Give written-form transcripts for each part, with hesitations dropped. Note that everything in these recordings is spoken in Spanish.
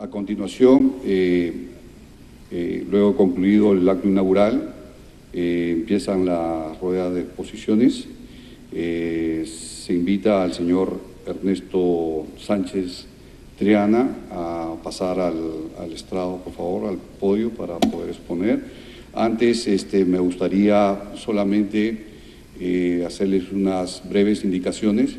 A continuación, luego concluido el acto inaugural, empiezan las ruedas de exposiciones. Se invita al señor Ernesto Sánchez Triana a pasar al estrado, por favor, al podio para poder exponer. Antes me gustaría solamente hacerles unas breves indicaciones.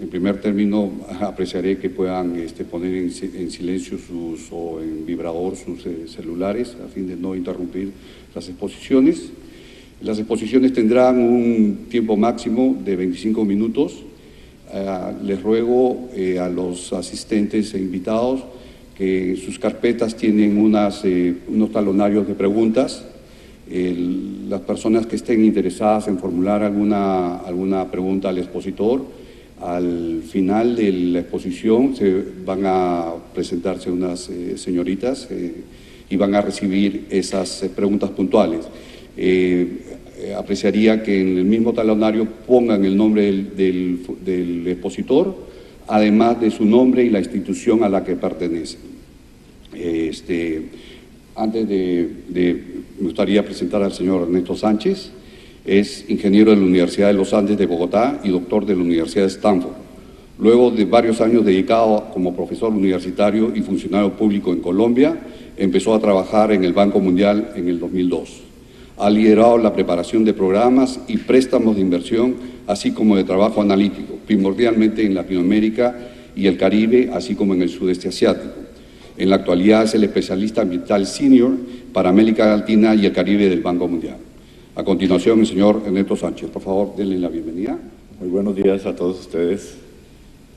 En primer término, apreciaré que puedan poner en silencio o en vibrador sus celulares a fin de no interrumpir las exposiciones. Las exposiciones tendrán un tiempo máximo de 25 minutos. Les ruego a los asistentes e invitados que en sus carpetas tienen unos talonarios de preguntas. Las personas que estén interesadas en formular alguna pregunta al expositor, al final de la exposición van a presentarse unas señoritas y van a recibir esas preguntas puntuales. Apreciaría que en el mismo talonario pongan el nombre del expositor, además de su nombre y la institución a la que pertenece. Antes me gustaría presentar al señor Ernesto Sánchez. Es ingeniero de la Universidad de los Andes de Bogotá y doctor de la Universidad de Stanford. Luego de varios años dedicado como profesor universitario y funcionario público en Colombia, empezó a trabajar en el Banco Mundial en el 2002. Ha liderado la preparación de programas y préstamos de inversión, así como de trabajo analítico, primordialmente en Latinoamérica y el Caribe, así como en el sudeste asiático. En la actualidad es el especialista ambiental senior para América Latina y el Caribe del Banco Mundial. A continuación, el señor Ernesto Sánchez. Por favor, denle la bienvenida. Muy buenos días a todos ustedes,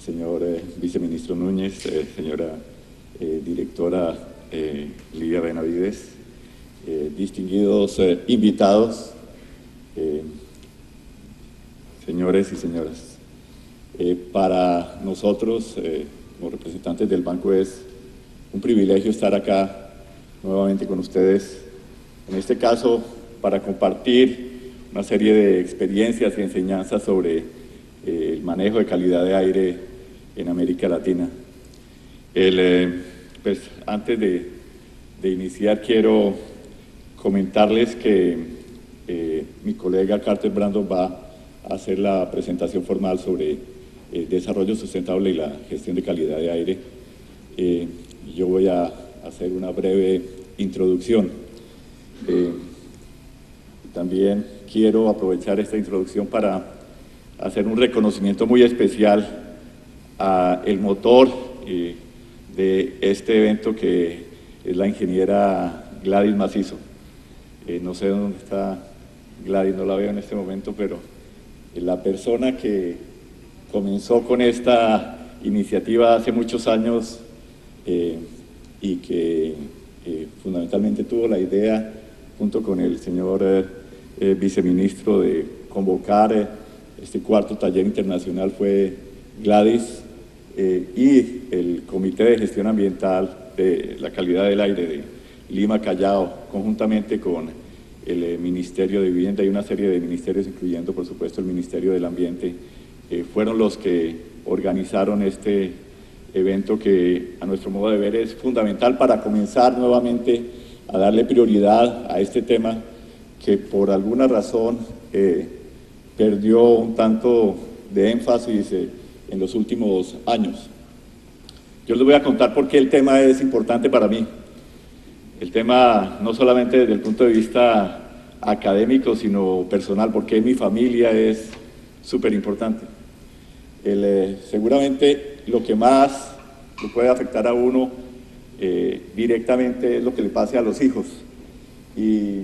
señor viceministro Núñez, señora directora Lidia Benavides, distinguidos invitados, señores y señoras. Para nosotros, como representantes del banco, es un privilegio estar acá nuevamente con ustedes, en este caso para compartir una serie de experiencias y enseñanzas sobre el manejo de calidad de aire en América Latina. Pues antes de iniciar, quiero comentarles que mi colega Carter Brandon va a hacer la presentación formal sobre el desarrollo sustentable y la gestión de calidad de aire. Yo voy a hacer una breve introducción. También quiero aprovechar esta introducción para hacer un reconocimiento muy especial al motor de este evento, que es la ingeniera Gladys Macizo. No sé dónde está Gladys, no la veo en este momento, pero la persona que comenzó con esta iniciativa hace muchos años y que fundamentalmente tuvo la idea, junto con el señor viceministro, de convocar este cuarto taller internacional, fue Gladys, y el Comité de Gestión Ambiental de la Calidad del Aire de Lima, Callao, conjuntamente con el Ministerio de Vivienda y una serie de ministerios, incluyendo por supuesto el Ministerio del Ambiente, fueron los que organizaron este evento, que a nuestro modo de ver es fundamental para comenzar nuevamente a darle prioridad a este tema que por alguna razón perdió un tanto de énfasis en los últimos años. Yo les voy a contar por qué el tema es importante para mí. El tema no solamente desde el punto de vista académico, sino personal, porque en mi familia es súper importante. Seguramente lo que más lo puede afectar a uno directamente es lo que le pase a los hijos. Y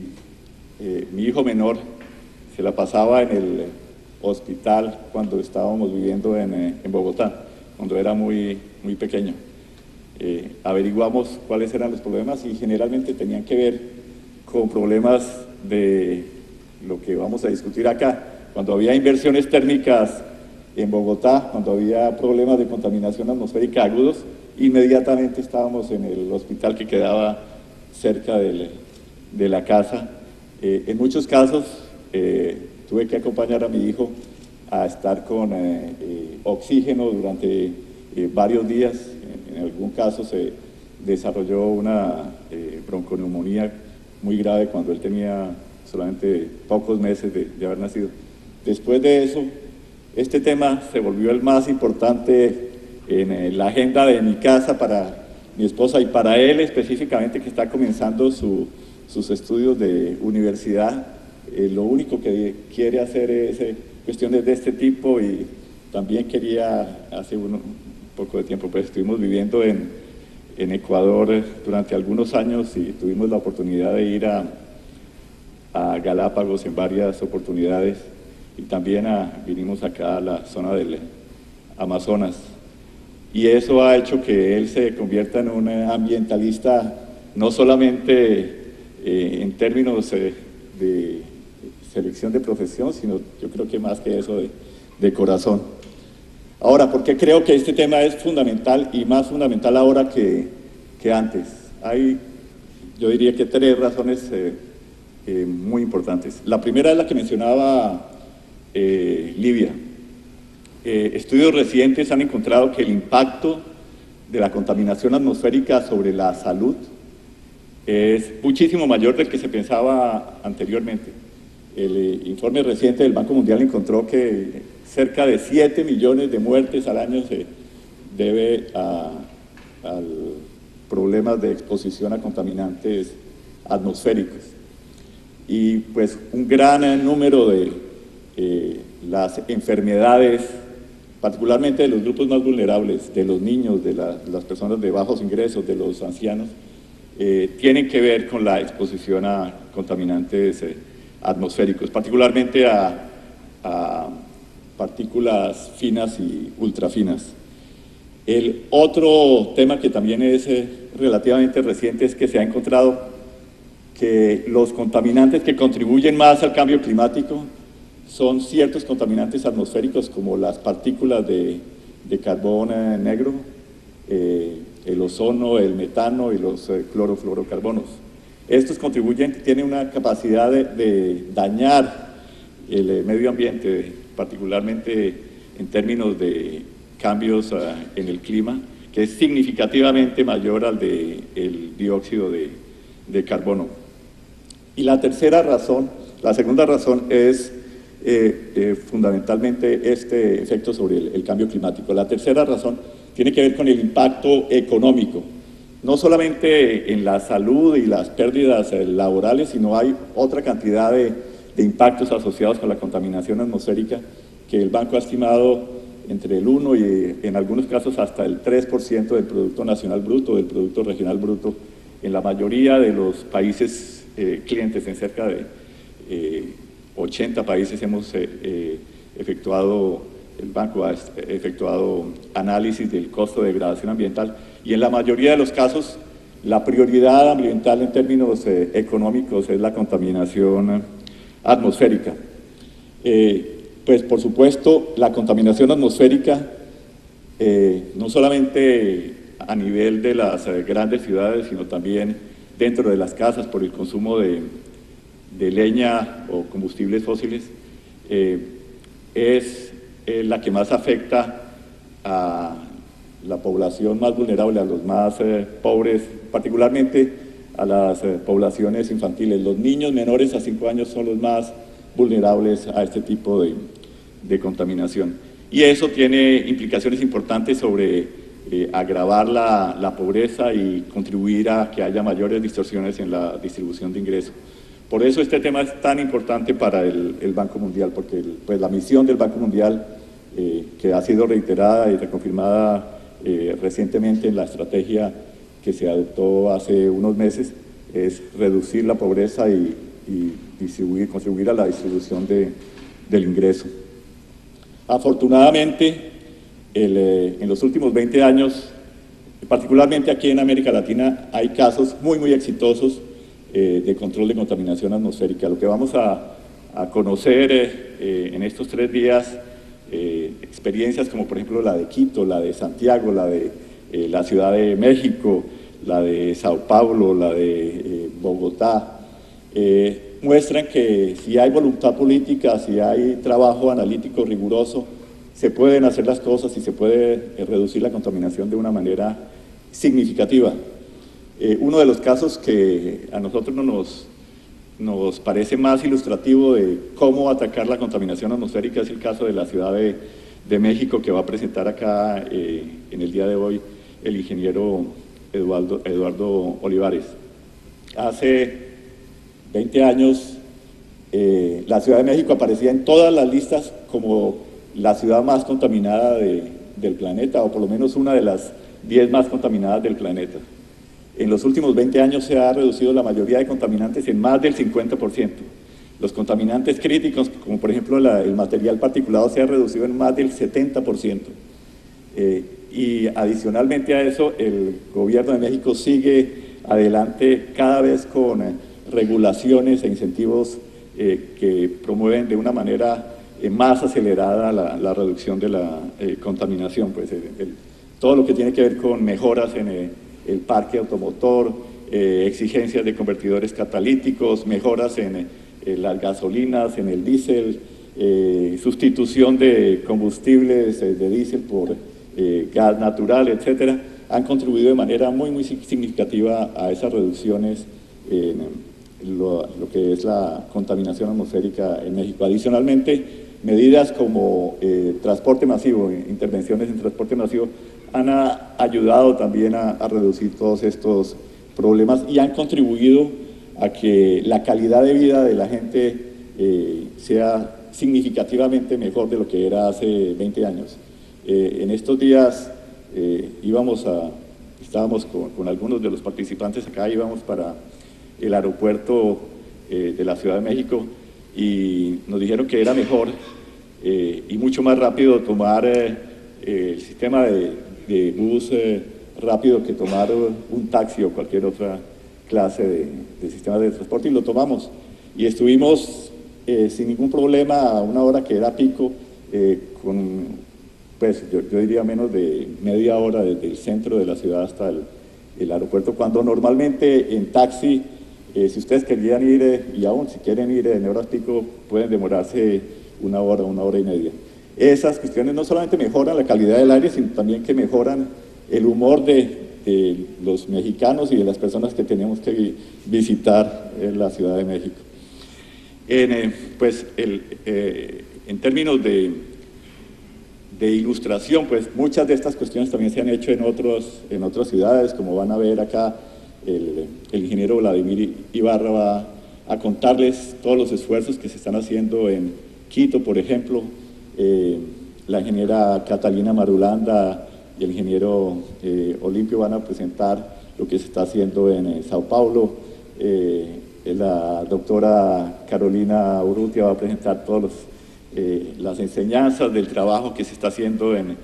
mi hijo menor se la pasaba en el hospital cuando estábamos viviendo en Bogotá, cuando era muy pequeño. Averiguamos cuáles eran los problemas y generalmente tenían que ver con problemas de lo que vamos a discutir acá. Cuando había inversiones térmicas en Bogotá, cuando había problemas de contaminación atmosférica agudos, inmediatamente estábamos en el hospital que quedaba cerca de la casa. En muchos casos tuve que acompañar a mi hijo a estar con oxígeno durante varios días en algún caso se desarrolló una bronconeumonía muy grave cuando él tenía solamente pocos meses de haber nacido. Después de eso, este tema se volvió el más importante en la agenda de mi casa para mi esposa y para él específicamente, que está comenzando sus estudios de universidad. Lo único que quiere hacer es cuestiones de este tipo, y también quería, hace un poco de tiempo, pues estuvimos viviendo en Ecuador durante algunos años y tuvimos la oportunidad de ir a Galápagos en varias oportunidades, y también vinimos acá a la zona del Amazonas. Y eso ha hecho que él se convierta en un ambientalista, no solamente en términos de selección de profesión, sino yo creo que más que eso de corazón. Ahora, ¿por qué creo que este tema es fundamental y más fundamental ahora que antes? Hay, yo diría que 3 razones muy importantes. La primera es la que mencionaba Livia. Estudios recientes han encontrado que el impacto de la contaminación atmosférica sobre la salud es muchísimo mayor del que se pensaba anteriormente. El informe reciente del Banco Mundial encontró que cerca de 7 millones de muertes al año se debe a problemas de exposición a contaminantes atmosféricos. Y pues un gran número de las enfermedades, particularmente de los grupos más vulnerables, de los niños, de las personas de bajos ingresos, de los ancianos, tienen que ver con la exposición a contaminantes atmosféricos, particularmente a partículas finas y ultrafinas. El otro tema que también es relativamente reciente es que se ha encontrado que los contaminantes que contribuyen más al cambio climático son ciertos contaminantes atmosféricos como las partículas de carbón negro, el ozono, el metano y los clorofluorocarbonos. Estos tienen una capacidad de dañar el medio ambiente, particularmente en términos de cambios en el clima, que es significativamente mayor al del dióxido de carbono. Y la segunda razón es fundamentalmente este efecto sobre el cambio climático. La tercera razón tiene que ver con el impacto económico, no solamente en la salud y las pérdidas laborales, sino hay otra cantidad de impactos asociados con la contaminación atmosférica que el banco ha estimado entre el 1 y en algunos casos hasta el 3% del Producto Nacional Bruto, del Producto Regional Bruto, en la mayoría de los países clientes. En cerca de 80 países el banco ha efectuado análisis del costo de degradación ambiental, y en la mayoría de los casos la prioridad ambiental en términos económicos es la contaminación atmosférica. Pues por supuesto la contaminación atmosférica no solamente a nivel de las grandes ciudades, sino también dentro de las casas por el consumo de leña o combustibles fósiles, es la que más afecta a la población más vulnerable, a los más pobres, particularmente a las poblaciones infantiles. Los niños menores a 5 años son los más vulnerables a este tipo de contaminación. Y eso tiene implicaciones importantes sobre agravar la pobreza y contribuir a que haya mayores distorsiones en la distribución de ingresos. Por eso este tema es tan importante para el Banco Mundial, porque pues la misión del Banco Mundial, que ha sido reiterada y reconfirmada recientemente en la estrategia que se adoptó hace unos meses, es reducir la pobreza y contribuir a la distribución del ingreso. Afortunadamente, en los últimos 20 años, particularmente aquí en América Latina, hay casos muy exitosos de control de contaminación atmosférica. Lo que vamos a conocer en estos 3 días, experiencias como por ejemplo la de Quito, la de Santiago, la de la Ciudad de México, la de Sao Paulo, la de Bogotá, muestran que si hay voluntad política, si hay trabajo analítico riguroso, se pueden hacer las cosas y se puede reducir la contaminación de una manera significativa. Uno de los casos que a nosotros nos parece más ilustrativo de cómo atacar la contaminación atmosférica es el caso de la Ciudad de México, que va a presentar acá en el día de hoy el ingeniero Eduardo Olivares. Hace 20 años la Ciudad de México aparecía en todas las listas como la ciudad más contaminada del planeta, o por lo menos una de las 10 más contaminadas del planeta. En los últimos 20 años se ha reducido la mayoría de contaminantes en más del 50%. Los contaminantes críticos, como por ejemplo el material particulado, se ha reducido en más del 70%. Y adicionalmente a eso, el gobierno de México sigue adelante cada vez con regulaciones e incentivos que promueven de una manera más acelerada la reducción de la contaminación. Pues, todo lo que tiene que ver con mejoras en el parque automotor, exigencias de convertidores catalíticos, mejoras en las gasolinas, en el diésel, sustitución de combustibles de diésel por gas natural, etcétera, han contribuido de manera muy significativa a esas reducciones en lo que es la contaminación atmosférica en México. Adicionalmente, medidas como transporte masivo, intervenciones en transporte masivo, han ayudado también a reducir todos estos problemas y han contribuido a que la calidad de vida de la gente sea significativamente mejor de lo que era hace 20 años. En estos días estábamos con algunos de los participantes acá, íbamos para el aeropuerto de la Ciudad de México y nos dijeron que era mejor y mucho más rápido tomar el sistema de bus rápido que tomar un taxi o cualquier otra clase de sistema de transporte, y lo tomamos. Y estuvimos sin ningún problema a una hora que era pico, pues yo diría menos de media hora desde el centro de la ciudad hasta el aeropuerto, cuando normalmente en taxi, si ustedes querían ir, y aún si quieren ir en horas pico, pueden demorarse una hora y media. Esas cuestiones no solamente mejoran la calidad del aire, sino también que mejoran el humor de los mexicanos y de las personas que tenemos que visitar la Ciudad de México. En términos de ilustración, pues muchas de estas cuestiones también se han hecho en otras ciudades, como van a ver acá, el ingeniero Vladimir Ibarra va a contarles todos los esfuerzos que se están haciendo en Quito, por ejemplo. La ingeniera Catalina Marulanda y el ingeniero Olimpio van a presentar lo que se está haciendo en Sao Paulo. La doctora Carolina Urrutia va a presentar todas las enseñanzas del trabajo que se está haciendo en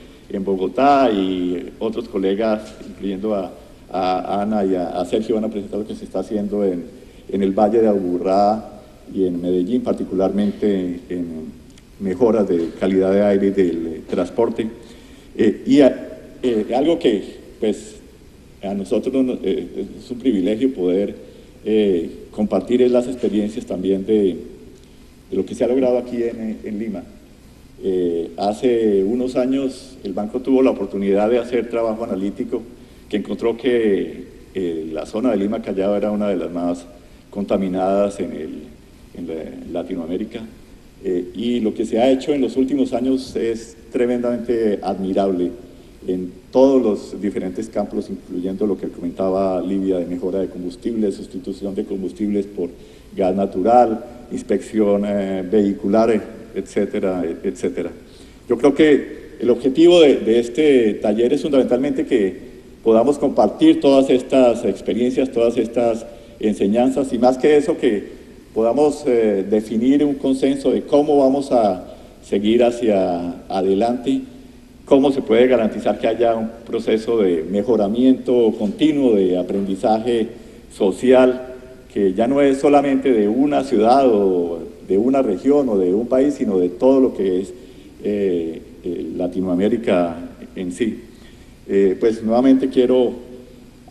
Bogotá, y otros colegas, incluyendo a Ana y a Sergio, van a presentar lo que se está haciendo en el Valle de Aburrá y en Medellín, particularmente en mejoras de calidad de aire y del transporte. Algo que pues a nosotros es un privilegio poder compartir es las experiencias también de lo que se ha logrado aquí en Lima. Hace unos años el banco tuvo la oportunidad de hacer trabajo analítico que encontró que la zona de Lima Callao era una de las más contaminadas en Latinoamérica. Y lo que se ha hecho en los últimos años es tremendamente admirable en todos los diferentes campos, incluyendo lo que comentaba Livia de mejora de combustibles, sustitución de combustibles por gas natural, inspección vehicular, etcétera, etcétera. Yo creo que el objetivo de este taller es fundamentalmente que podamos compartir todas estas experiencias, todas estas enseñanzas, y más que eso, que podamos definir un consenso de cómo vamos a seguir hacia adelante, cómo se puede garantizar que haya un proceso de mejoramiento continuo, de aprendizaje social, que ya no es solamente de una ciudad o de una región o de un país, sino de todo lo que es Latinoamérica en sí. Pues nuevamente quiero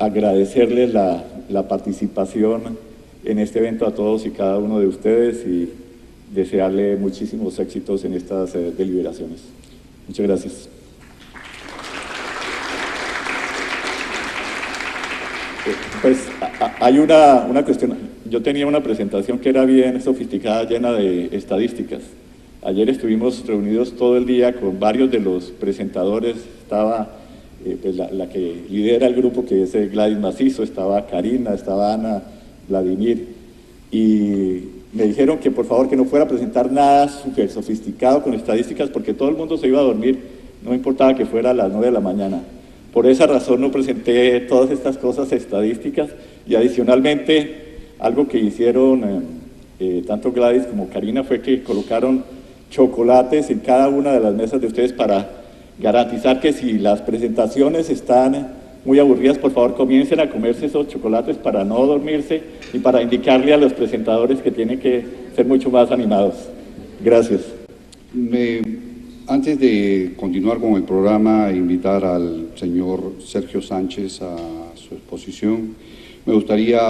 agradecerles la participación en este evento a todos y cada uno de ustedes y desearle muchísimos éxitos en estas deliberaciones. Muchas gracias. Pues hay una cuestión. Yo tenía una presentación que era bien sofisticada, llena de estadísticas. Ayer estuvimos reunidos todo el día con varios de los presentadores. Estaba pues la que lidera el grupo, que es Gladys Macizo, estaba Karina, estaba Ana, Vladimir, y me dijeron que por favor que no fuera a presentar nada súper sofisticado con estadísticas, porque todo el mundo se iba a dormir, no importaba que fuera a las 9 de la mañana. Por esa razón no presenté todas estas cosas estadísticas, y adicionalmente algo que hicieron tanto Gladys como Karina fue que colocaron chocolates en cada una de las mesas de ustedes para garantizar que si las presentaciones están muy aburridas, por favor comiencen a comerse esos chocolates para no dormirse y para indicarle a los presentadores que tienen que ser mucho más animados. Gracias. Antes de continuar con el programa, invitar al señor Sergio Sánchez a su exposición, me gustaría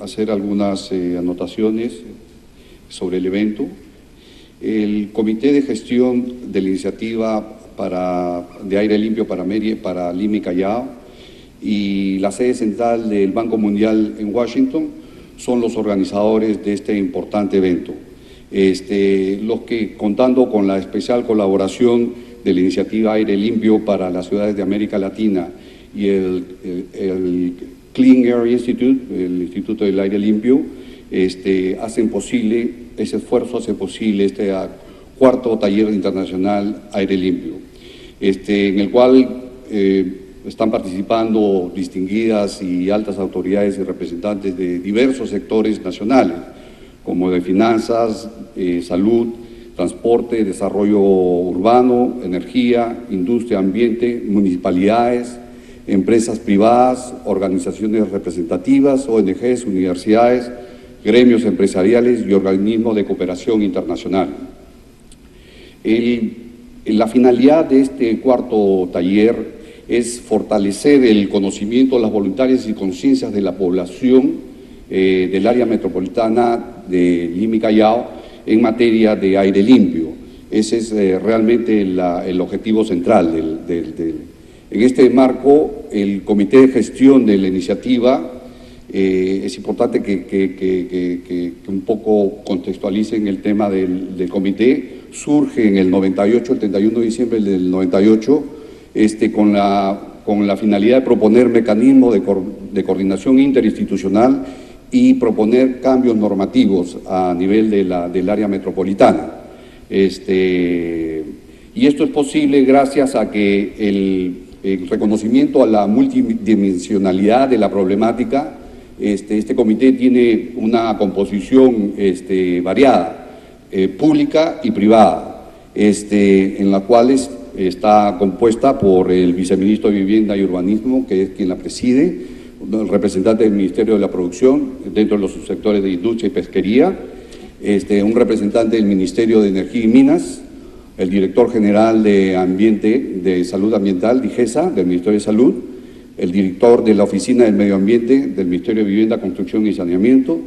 hacer algunas anotaciones sobre el evento. El Comité de Gestión de la Iniciativa de Aire Limpio para Lima y Callao y la sede central del Banco Mundial en Washington son los organizadores de este importante evento. Los que, contando con la especial colaboración de la Iniciativa Aire Limpio para las Ciudades de América Latina y el Clean Air Institute, el Instituto del Aire Limpio, hacen posible, ese esfuerzo hace posible este cuarto taller internacional Aire Limpio, en el cual están participando distinguidas y altas autoridades y representantes de diversos sectores nacionales, como de finanzas, salud, transporte, desarrollo urbano, energía, industria, ambiente, municipalidades, empresas privadas, organizaciones representativas, ONGs, universidades, gremios empresariales y organismos de cooperación internacional. La finalidad de este cuarto taller es fortalecer el conocimiento, las voluntarias y conciencias de la población del área metropolitana de Lima y Callao en materia de aire limpio. Ese es realmente el objetivo central en este marco. El Comité de Gestión de la Iniciativa, es importante que un poco contextualicen el tema del comité. Surge en el 98, el 31 de diciembre del 98, con la finalidad de proponer mecanismos de coordinación interinstitucional y proponer cambios normativos a nivel del área metropolitana. Y esto es posible gracias a que el reconocimiento a la multidimensionalidad de la problemática. Este comité tiene una composición variada, pública y privada, en la cual está compuesta por el viceministro de Vivienda y Urbanismo, que es quien la preside, el representante del Ministerio de la Producción, dentro de los subsectores de Industria y Pesquería, un representante del Ministerio de Energía y Minas, el director general de Salud Ambiental, DIGESA, del Ministerio de Salud, el director de la Oficina del Medio Ambiente del Ministerio de Vivienda, Construcción y Saneamiento,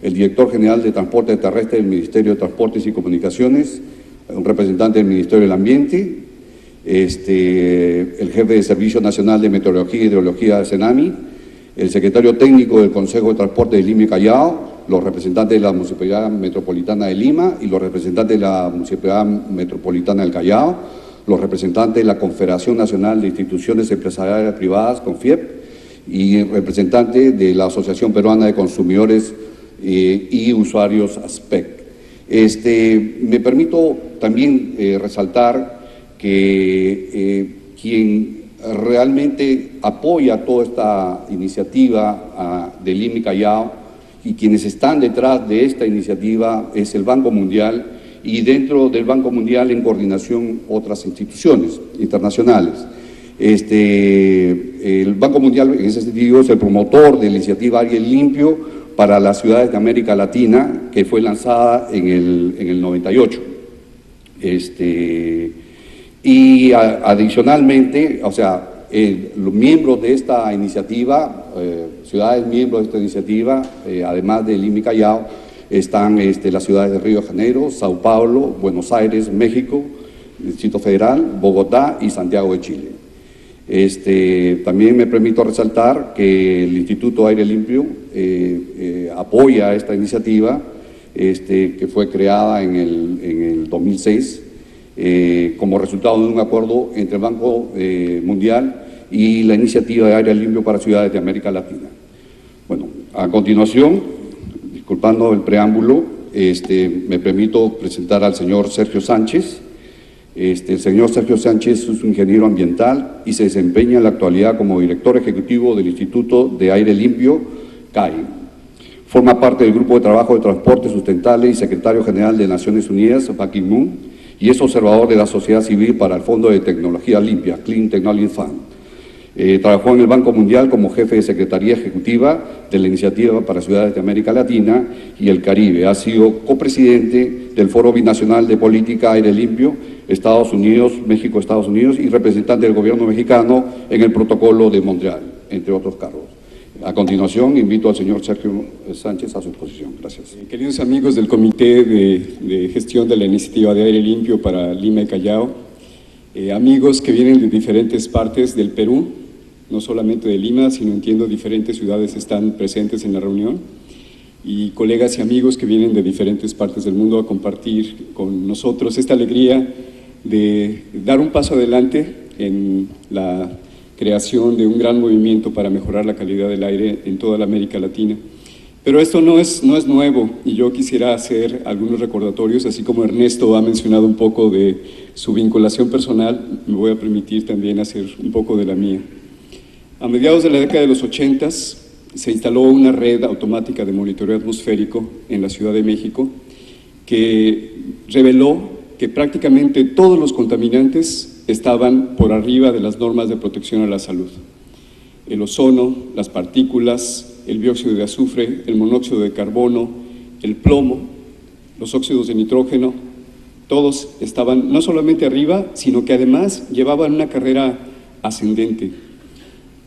el director general de Transporte Terrestre del Ministerio de Transportes y Comunicaciones, un representante del Ministerio del Ambiente, el jefe de Servicio Nacional de Meteorología y Hidrología de Senami, el secretario técnico del Consejo de Transporte de Lima y Callao, los representantes de la Municipalidad Metropolitana de Lima y los representantes de la Municipalidad Metropolitana del Callao, los representantes de la Confederación Nacional de Instituciones Empresariales Privadas, CONFIEP, y representantes de la Asociación Peruana de Consumidores y Usuarios, ASPEC. Me permito también resaltar que quien realmente apoya toda esta iniciativa de Lima y Callao y quienes están detrás de esta iniciativa es el Banco Mundial, y dentro del Banco Mundial en coordinación otras instituciones internacionales. El Banco Mundial en ese sentido es el promotor de la iniciativa Aire Limpio para las ciudades de América Latina, que fue lanzada en el 98. Y adicionalmente, o sea, los miembros de esta iniciativa, ciudades miembros de esta iniciativa, además de Lima y Callao, están las ciudades de Río de Janeiro, Sao Paulo, Buenos Aires, México, Distrito Federal, Bogotá y Santiago de Chile. También me permito resaltar que el Instituto Aire Limpio apoya esta iniciativa que fue creada en el 2006 como resultado de un acuerdo entre el Banco Mundial y la Iniciativa de Aire Limpio para Ciudades de América Latina. Bueno, a continuación, disculpando el preámbulo, me permito presentar al señor Sergio Sánchez. El señor Sergio Sánchez es un ingeniero ambiental y se desempeña en la actualidad como director ejecutivo del Instituto de Aire Limpio, CAI. Forma parte del Grupo de Trabajo de Transporte Sustentable y secretario general de Naciones Unidas, Ban Ki-moon, y es observador de la sociedad civil para el Fondo de Tecnología Limpia, Clean Technology Fund. Trabajó en el Banco Mundial como jefe de Secretaría Ejecutiva de la Iniciativa para Ciudades de América Latina y el Caribe. Ha sido copresidente del Foro Binacional de Política Aire Limpio, Estados Unidos, México, Estados Unidos, y representante del gobierno mexicano en el Protocolo de Montreal, entre otros cargos. A continuación, invito al señor Sergio Sánchez a su exposición. Gracias. Queridos amigos del Comité de Gestión de la Iniciativa de Aire Limpio para Lima y Callao, amigos que vienen de diferentes partes del Perú, no solamente de Lima, sino entiendo diferentes ciudades están presentes en la reunión, y colegas y amigos que vienen de diferentes partes del mundo a compartir con nosotros esta alegría de dar un paso adelante en la creación de un gran movimiento para mejorar la calidad del aire en toda la América Latina. Pero esto no es nuevo, y yo quisiera hacer algunos recordatorios, así como Ernesto ha mencionado un poco de su vinculación personal, me voy a permitir también hacer un poco de la mía. A mediados de la década de los 80s se instaló una red automática de monitoreo atmosférico en la Ciudad de México que reveló que prácticamente todos los contaminantes estaban por arriba de las normas de protección a la salud. El ozono, las partículas, el dióxido de azufre, el monóxido de carbono, el plomo, los óxidos de nitrógeno, todos estaban no solamente arriba, sino que además llevaban una carrera ascendente.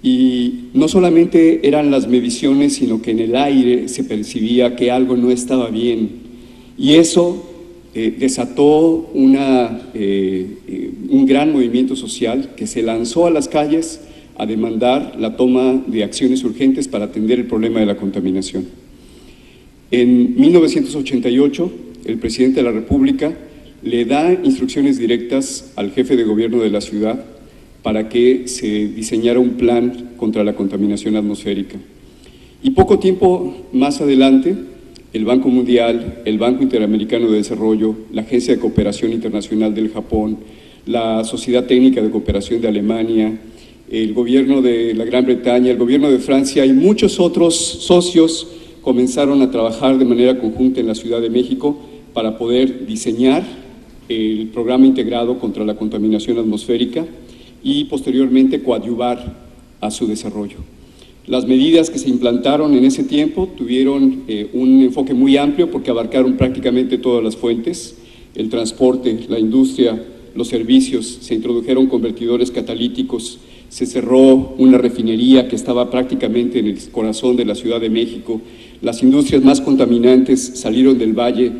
Y no solamente eran las mediciones, sino que en el aire se percibía que algo no estaba bien. Y eso desató un gran movimiento social que se lanzó a las calles a demandar la toma de acciones urgentes para atender el problema de la contaminación. En 1988, el presidente de la República le da instrucciones directas al jefe de gobierno de la ciudad para que se diseñara un plan contra la contaminación atmosférica. Y poco tiempo más adelante, el Banco Mundial, el Banco Interamericano de Desarrollo, la Agencia de Cooperación Internacional del Japón, la Sociedad Técnica de Cooperación de Alemania, el gobierno de la Gran Bretaña, el gobierno de Francia y muchos otros socios comenzaron a trabajar de manera conjunta en la Ciudad de México para poder diseñar el programa integrado contra la contaminación atmosférica y posteriormente coadyuvar a su desarrollo. Las medidas que se implantaron en ese tiempo tuvieron un enfoque muy amplio porque abarcaron prácticamente todas las fuentes, el transporte, la industria, los servicios, se introdujeron convertidores catalíticos, se cerró una refinería que estaba prácticamente en el corazón de la Ciudad de México, las industrias más contaminantes salieron del valle,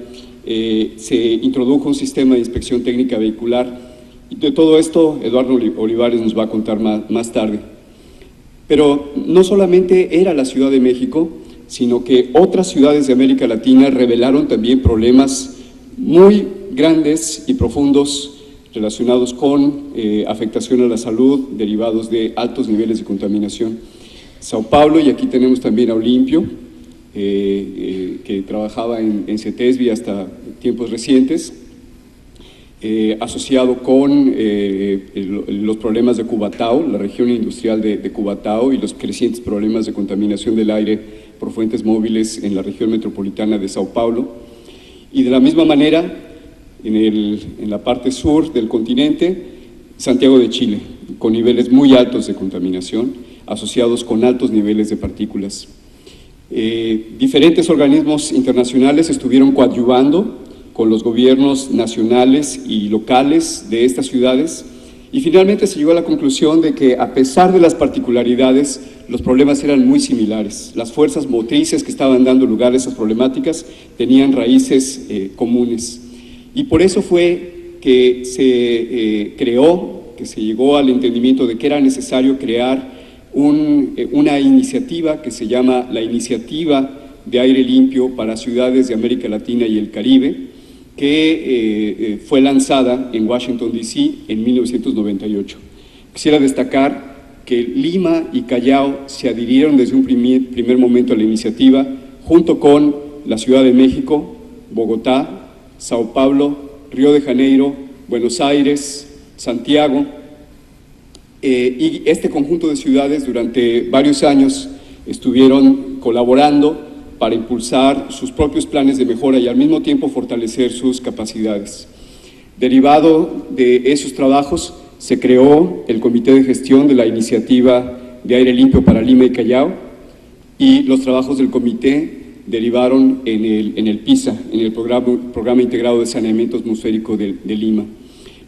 se introdujo un sistema de inspección técnica vehicular. De todo esto, Eduardo Olivares nos va a contar más tarde. Pero no solamente era la Ciudad de México, sino que otras ciudades de América Latina revelaron también problemas muy grandes y profundos relacionados con afectación a la salud derivados de altos niveles de contaminación. Sao Paulo, y aquí tenemos también a Olimpio, que trabajaba en CETESBI hasta tiempos recientes, asociado con los problemas de Cubatao, la región industrial de Cubatao y los crecientes problemas de contaminación del aire por fuentes móviles en la región metropolitana de Sao Paulo. Y de la misma manera, en la parte sur del continente, Santiago de Chile, con niveles muy altos de contaminación, asociados con altos niveles de partículas. Diferentes organismos internacionales estuvieron coadyuvando con los gobiernos nacionales y locales de estas ciudades, y finalmente se llegó a la conclusión de que, a pesar de las particularidades, los problemas eran muy similares. Las fuerzas motrices que estaban dando lugar a esas problemáticas tenían raíces comunes. Y por eso fue que se creó que se llegó al entendimiento de que era necesario crear una iniciativa que se llama la Iniciativa de Aire Limpio para Ciudades de América Latina y el Caribe, que fue lanzada en Washington, D.C. en 1998. Quisiera destacar que Lima y Callao se adhirieron desde un primer momento a la iniciativa, junto con la Ciudad de México, Bogotá, Sao Paulo, Río de Janeiro, Buenos Aires, Santiago, y este conjunto de ciudades durante varios años estuvieron colaborando para impulsar sus propios planes de mejora y al mismo tiempo fortalecer sus capacidades. Derivado de esos trabajos, se creó el Comité de Gestión de la Iniciativa de Aire Limpio para Lima y Callao, y los trabajos del comité derivaron en el PISA, en el Programa Integrado de Saneamiento Atmosférico de Lima.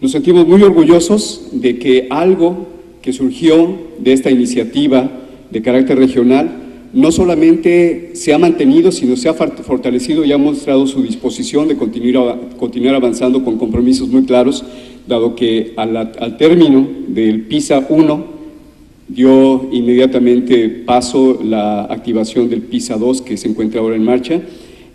Nos sentimos muy orgullosos de que algo que surgió de esta iniciativa de carácter regional no solamente se ha mantenido, sino se ha fortalecido y ha mostrado su disposición de continuar avanzando con compromisos muy claros, dado que al término del PISA 1 dio inmediatamente paso la activación del PISA 2, que se encuentra ahora en marcha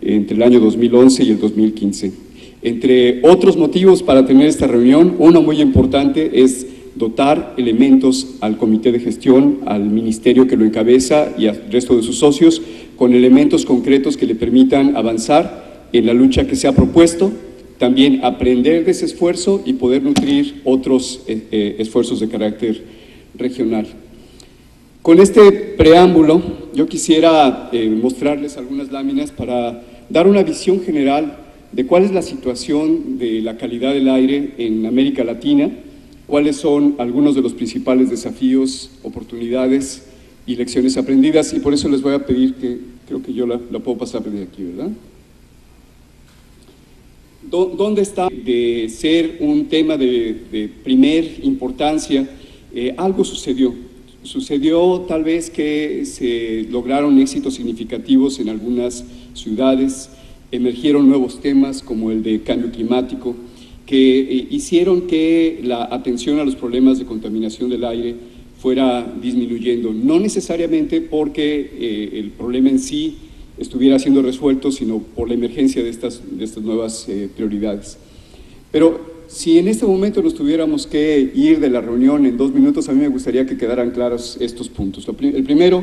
entre el año 2011 y el 2015. Entre otros motivos para tener esta reunión, uno muy importante es dotar elementos al comité de gestión, al ministerio que lo encabeza y al resto de sus socios, con elementos concretos que le permitan avanzar en la lucha que se ha propuesto, también aprender de ese esfuerzo y poder nutrir otros esfuerzos de carácter regional. Con este preámbulo, yo quisiera mostrarles algunas láminas para dar una visión general de cuál es la situación de la calidad del aire en América Latina, cuáles son algunos de los principales desafíos, oportunidades y lecciones aprendidas, y por eso les voy a pedir que, creo que yo la puedo pasar de aquí, ¿verdad? ¿Dónde está de ser un tema de primer importancia? Algo sucedió. Sucedió tal vez que se lograron éxitos significativos en algunas ciudades, emergieron nuevos temas como el de cambio climático, que hicieron que la atención a los problemas de contaminación del aire fuera disminuyendo, no necesariamente porque el problema en sí estuviera siendo resuelto, sino por la emergencia de estas nuevas prioridades. Pero si en este momento nos tuviéramos que ir de la reunión en 2 minutos, a mí me gustaría que quedaran claros estos puntos. El primero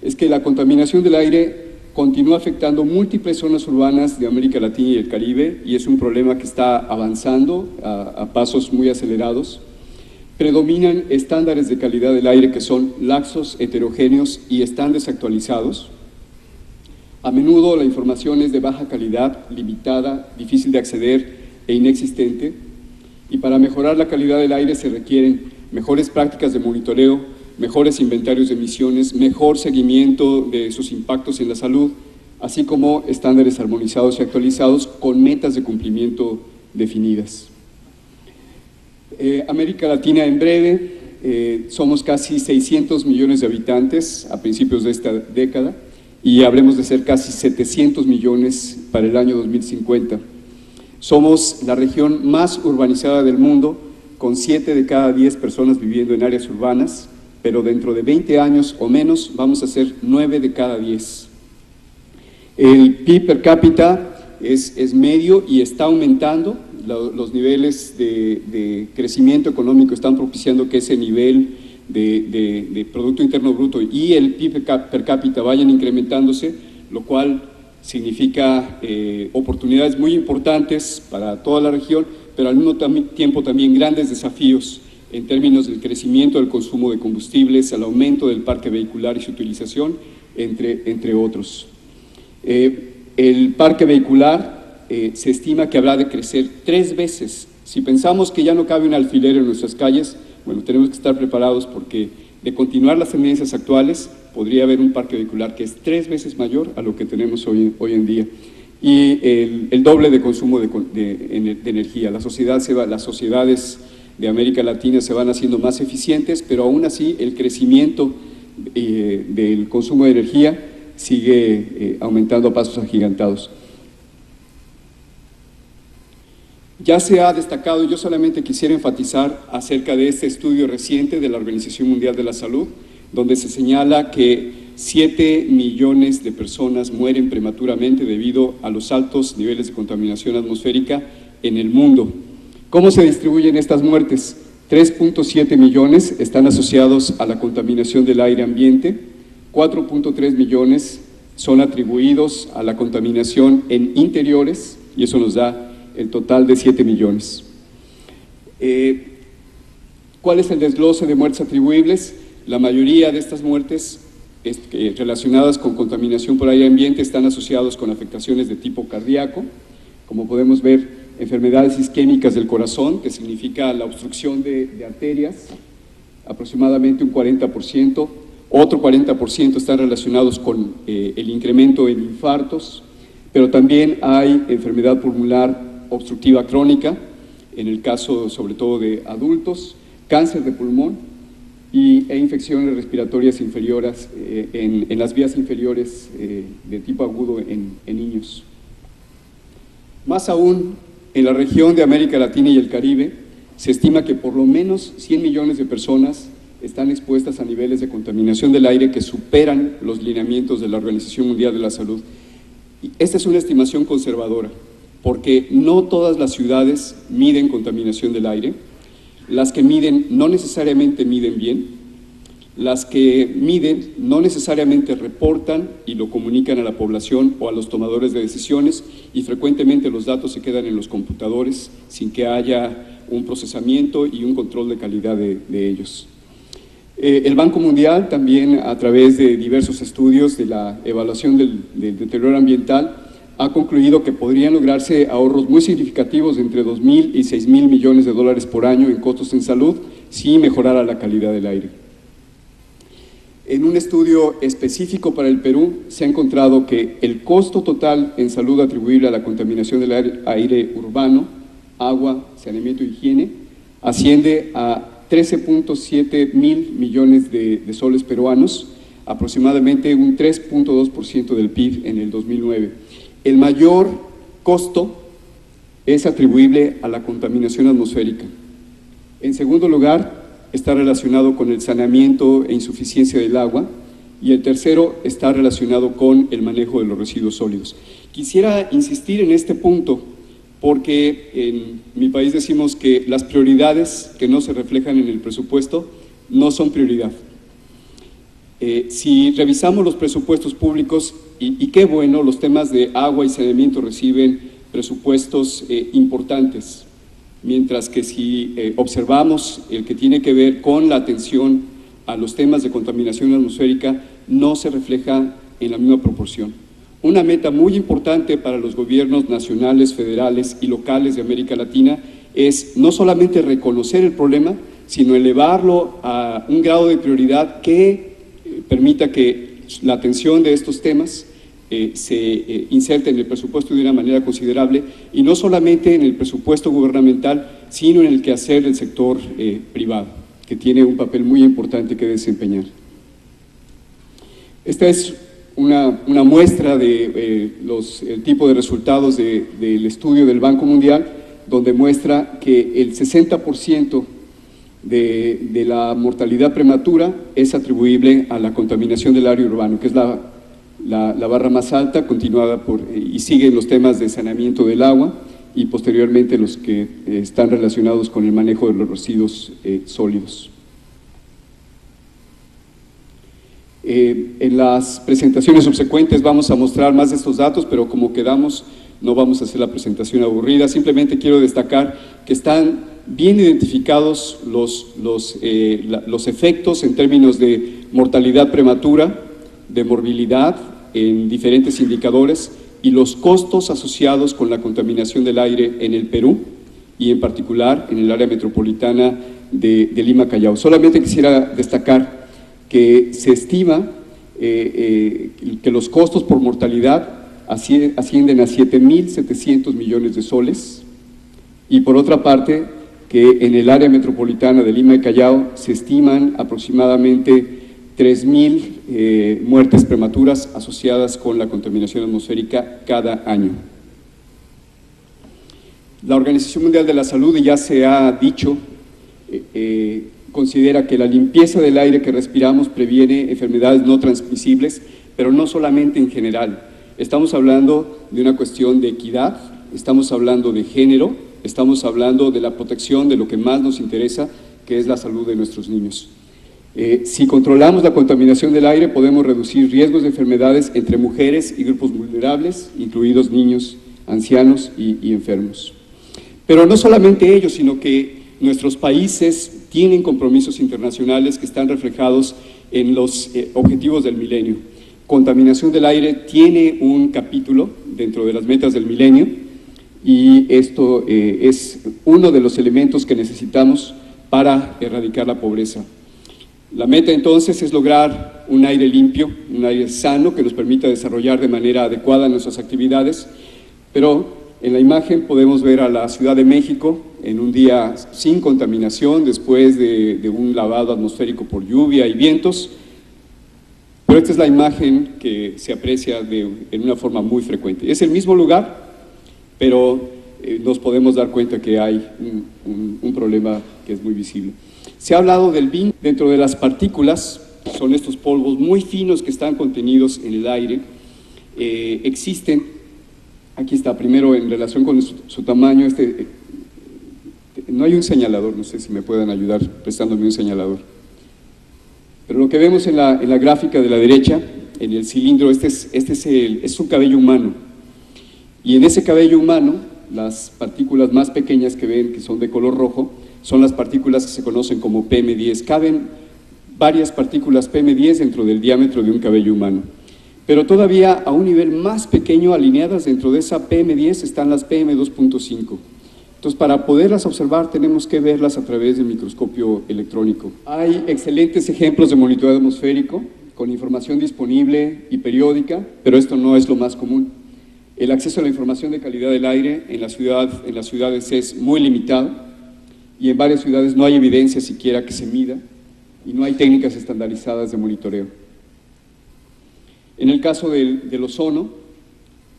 es que la contaminación del aire continúa afectando múltiples zonas urbanas de América Latina y el Caribe, y es un problema que está avanzando a pasos muy acelerados. Predominan estándares de calidad del aire que son laxos, heterogéneos y están desactualizados. A menudo la información es de baja calidad, limitada, difícil de acceder e inexistente, y para mejorar la calidad del aire se requieren mejores prácticas de monitoreo, mejores inventarios de emisiones, mejor seguimiento de sus impactos en la salud, así como estándares armonizados y actualizados con metas de cumplimiento definidas. América Latina en breve, somos casi 600 millones de habitantes a principios de esta década y habremos de ser casi 700 millones para el año 2050. Somos la región más urbanizada del mundo, con 7 de cada 10 personas viviendo en áreas urbanas, pero dentro de 20 años o menos vamos a ser 9 de cada 10. El PIB per cápita es medio y está aumentando. Los niveles de crecimiento económico están propiciando que ese nivel de Producto Interno Bruto y el PIB per cápita vayan incrementándose, lo cual significa oportunidades muy importantes para toda la región, pero al mismo tiempo también grandes desafíos en términos del crecimiento del consumo de combustibles, al aumento del parque vehicular y su utilización, entre otros. El parque vehicular se estima que habrá de crecer 3 veces. Si pensamos que ya no cabe un alfiler en nuestras calles, bueno, tenemos que estar preparados porque de continuar las tendencias actuales, podría haber un parque vehicular que es 3 veces mayor a lo que tenemos hoy en día. Y el doble de consumo de energía. Las sociedades de América Latina se van haciendo más eficientes, pero aún así el crecimiento del consumo de energía sigue aumentando a pasos agigantados. Ya se ha destacado, yo solamente quisiera enfatizar acerca de este estudio reciente de la Organización Mundial de la Salud, donde se señala que 7 millones de personas mueren prematuramente debido a los altos niveles de contaminación atmosférica en el mundo. ¿Cómo se distribuyen estas muertes? 3.7 millones están asociados a la contaminación del aire ambiente, 4.3 millones son atribuidos a la contaminación en interiores, y eso nos da el total de 7 millones. ¿Cuál es el desglose de muertes atribuibles? La mayoría de estas muertes relacionadas con contaminación por aire ambiente están asociados con afectaciones de tipo cardíaco, como podemos ver, enfermedades isquémicas del corazón, que significa la obstrucción de arterias, aproximadamente un 40%, otro 40% están relacionados con el incremento en infartos, pero también hay enfermedad pulmonar obstructiva crónica, en el caso sobre todo de adultos, cáncer de pulmón e infecciones respiratorias inferiores en las vías inferiores de tipo agudo en niños. Más aún, en la región de América Latina y el Caribe, se estima que por lo menos 100 millones de personas están expuestas a niveles de contaminación del aire que superan los lineamientos de la Organización Mundial de la Salud. Esta es una estimación conservadora, porque no todas las ciudades miden contaminación del aire, las que miden no necesariamente miden bien, las que miden no necesariamente reportan y lo comunican a la población o a los tomadores de decisiones, y frecuentemente los datos se quedan en los computadores sin que haya un procesamiento y un control de calidad de ellos. El Banco Mundial también, a través de diversos estudios de la evaluación del deterioro ambiental, ha concluido que podrían lograrse ahorros muy significativos de entre 2.000 y 6.000 millones de dólares por año en costos en salud si mejorara la calidad del aire. En un estudio específico para el Perú se ha encontrado que el costo total en salud atribuible a la contaminación del aire urbano, agua, saneamiento y higiene asciende a 13.7 mil millones de soles peruanos, aproximadamente un 3.2% del PIB en el 2009. El mayor costo es atribuible a la contaminación atmosférica. En segundo lugar, está relacionado con el saneamiento e insuficiencia del agua, y el tercero está relacionado con el manejo de los residuos sólidos. Quisiera insistir en este punto porque en mi país decimos que las prioridades que no se reflejan en el presupuesto no son prioridad. Si revisamos los presupuestos públicos, y qué bueno, los temas de agua y saneamiento reciben presupuestos importantes, mientras que si observamos el que tiene que ver con la atención a los temas de contaminación atmosférica, no se refleja en la misma proporción. Una meta muy importante para los gobiernos nacionales, federales y locales de América Latina es no solamente reconocer el problema, sino elevarlo a un grado de prioridad que permita que la atención de estos temas se inserte en el presupuesto de una manera considerable, y no solamente en el presupuesto gubernamental, sino en el quehacer del sector privado, que tiene un papel muy importante que desempeñar. Esta es una muestra de el tipo de resultados del estudio del Banco Mundial, donde muestra que el 60% de la mortalidad prematura es atribuible a la contaminación del área urbano, que es la barra más alta, continuada y siguen los temas de saneamiento del agua y posteriormente los que están relacionados con el manejo de los residuos sólidos. En las presentaciones subsecuentes vamos a mostrar más de estos datos, pero como quedamos, no vamos a hacer la presentación aburrida. Simplemente quiero destacar que están bien identificados los efectos en términos de mortalidad prematura, de morbilidad en diferentes indicadores, y los costos asociados con la contaminación del aire en el Perú y en particular en el área metropolitana de Lima, Callao. Solamente quisiera destacar que se estima que los costos por mortalidad ascienden a 7.700 millones de soles, y por otra parte que en el área metropolitana de Lima y Callao se estiman aproximadamente 3.000 muertes prematuras asociadas con la contaminación atmosférica cada año. La Organización Mundial de la Salud, y ya se ha dicho, considera que la limpieza del aire que respiramos previene enfermedades no transmisibles, pero no solamente en general. Estamos hablando de una cuestión de equidad, estamos hablando de género, estamos hablando de la protección de lo que más nos interesa, que es la salud de nuestros niños. Si controlamos la contaminación del aire, podemos reducir riesgos de enfermedades entre mujeres y grupos vulnerables, incluidos niños, ancianos y enfermos. Pero no solamente ellos, sino que nuestros países tienen compromisos internacionales que están reflejados en los objetivos del milenio. Contaminación del aire tiene un capítulo dentro de las metas del milenio y esto es uno de los elementos que necesitamos para erradicar la pobreza. La meta entonces es lograr un aire limpio, un aire sano que nos permita desarrollar de manera adecuada nuestras actividades, pero en la imagen podemos ver a la Ciudad de México en un día sin contaminación después de un lavado atmosférico por lluvia y vientos, pero esta es la imagen que se aprecia en una forma muy frecuente. Es el mismo lugar, pero nos podemos dar cuenta que hay un problema que es muy visible. Se ha hablado del BIN. Dentro de las partículas, son estos polvos muy finos que están contenidos en el aire, existen, aquí está, primero en relación con su tamaño, no hay un señalador, no sé si me puedan ayudar prestándome un señalador, pero lo que vemos en la gráfica de la derecha, en el cilindro, es un cabello humano, y en ese cabello humano, las partículas más pequeñas que ven, que son de color rojo, son las partículas que se conocen como PM10. Caben varias partículas PM10 dentro del diámetro de un cabello humano. Pero todavía a un nivel más pequeño, alineadas dentro de esa PM10, están las PM2.5. Entonces, para poderlas observar, tenemos que verlas a través del microscopio electrónico. Hay excelentes ejemplos de monitoreo atmosférico, con información disponible y periódica, pero esto no es lo más común. El acceso a la información de calidad del aire en las ciudades es muy limitado, y en varias ciudades no hay evidencia siquiera que se mida y no hay técnicas estandarizadas de monitoreo. En el caso del ozono,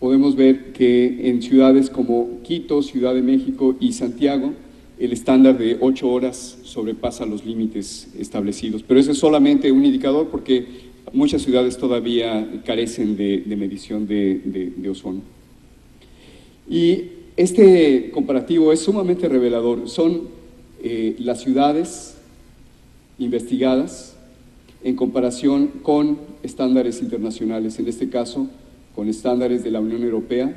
podemos ver que en ciudades como Quito, Ciudad de México y Santiago, el estándar de 8 horas sobrepasa los límites establecidos, pero ese es solamente un indicador porque muchas ciudades todavía carecen de medición de ozono. Y este comparativo es sumamente revelador. Son las ciudades investigadas en comparación con estándares internacionales, en este caso con estándares de la Unión Europea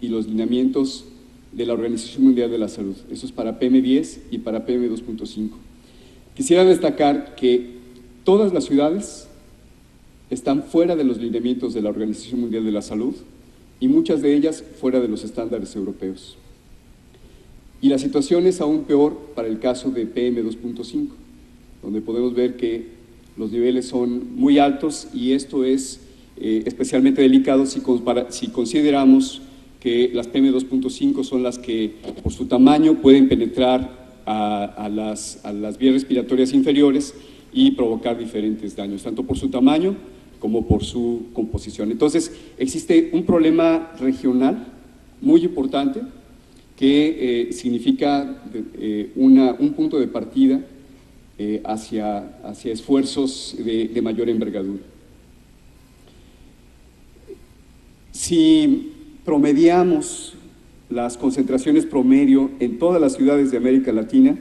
y los lineamientos de la Organización Mundial de la Salud. Eso es para PM10 y para PM2.5. Quisiera destacar que todas las ciudades están fuera de los lineamientos de la Organización Mundial de la Salud y muchas de ellas fuera de los estándares europeos. Y la situación es aún peor para el caso de PM2.5, donde podemos ver que los niveles son muy altos y esto es especialmente delicado si consideramos que las PM2.5 son las que por su tamaño pueden penetrar a las vías respiratorias inferiores y provocar diferentes daños, tanto por su tamaño como por su composición. Entonces, existe un problema regional muy importante que significa un punto de partida hacia esfuerzos de mayor envergadura. Si promediamos las concentraciones promedio en todas las ciudades de América Latina,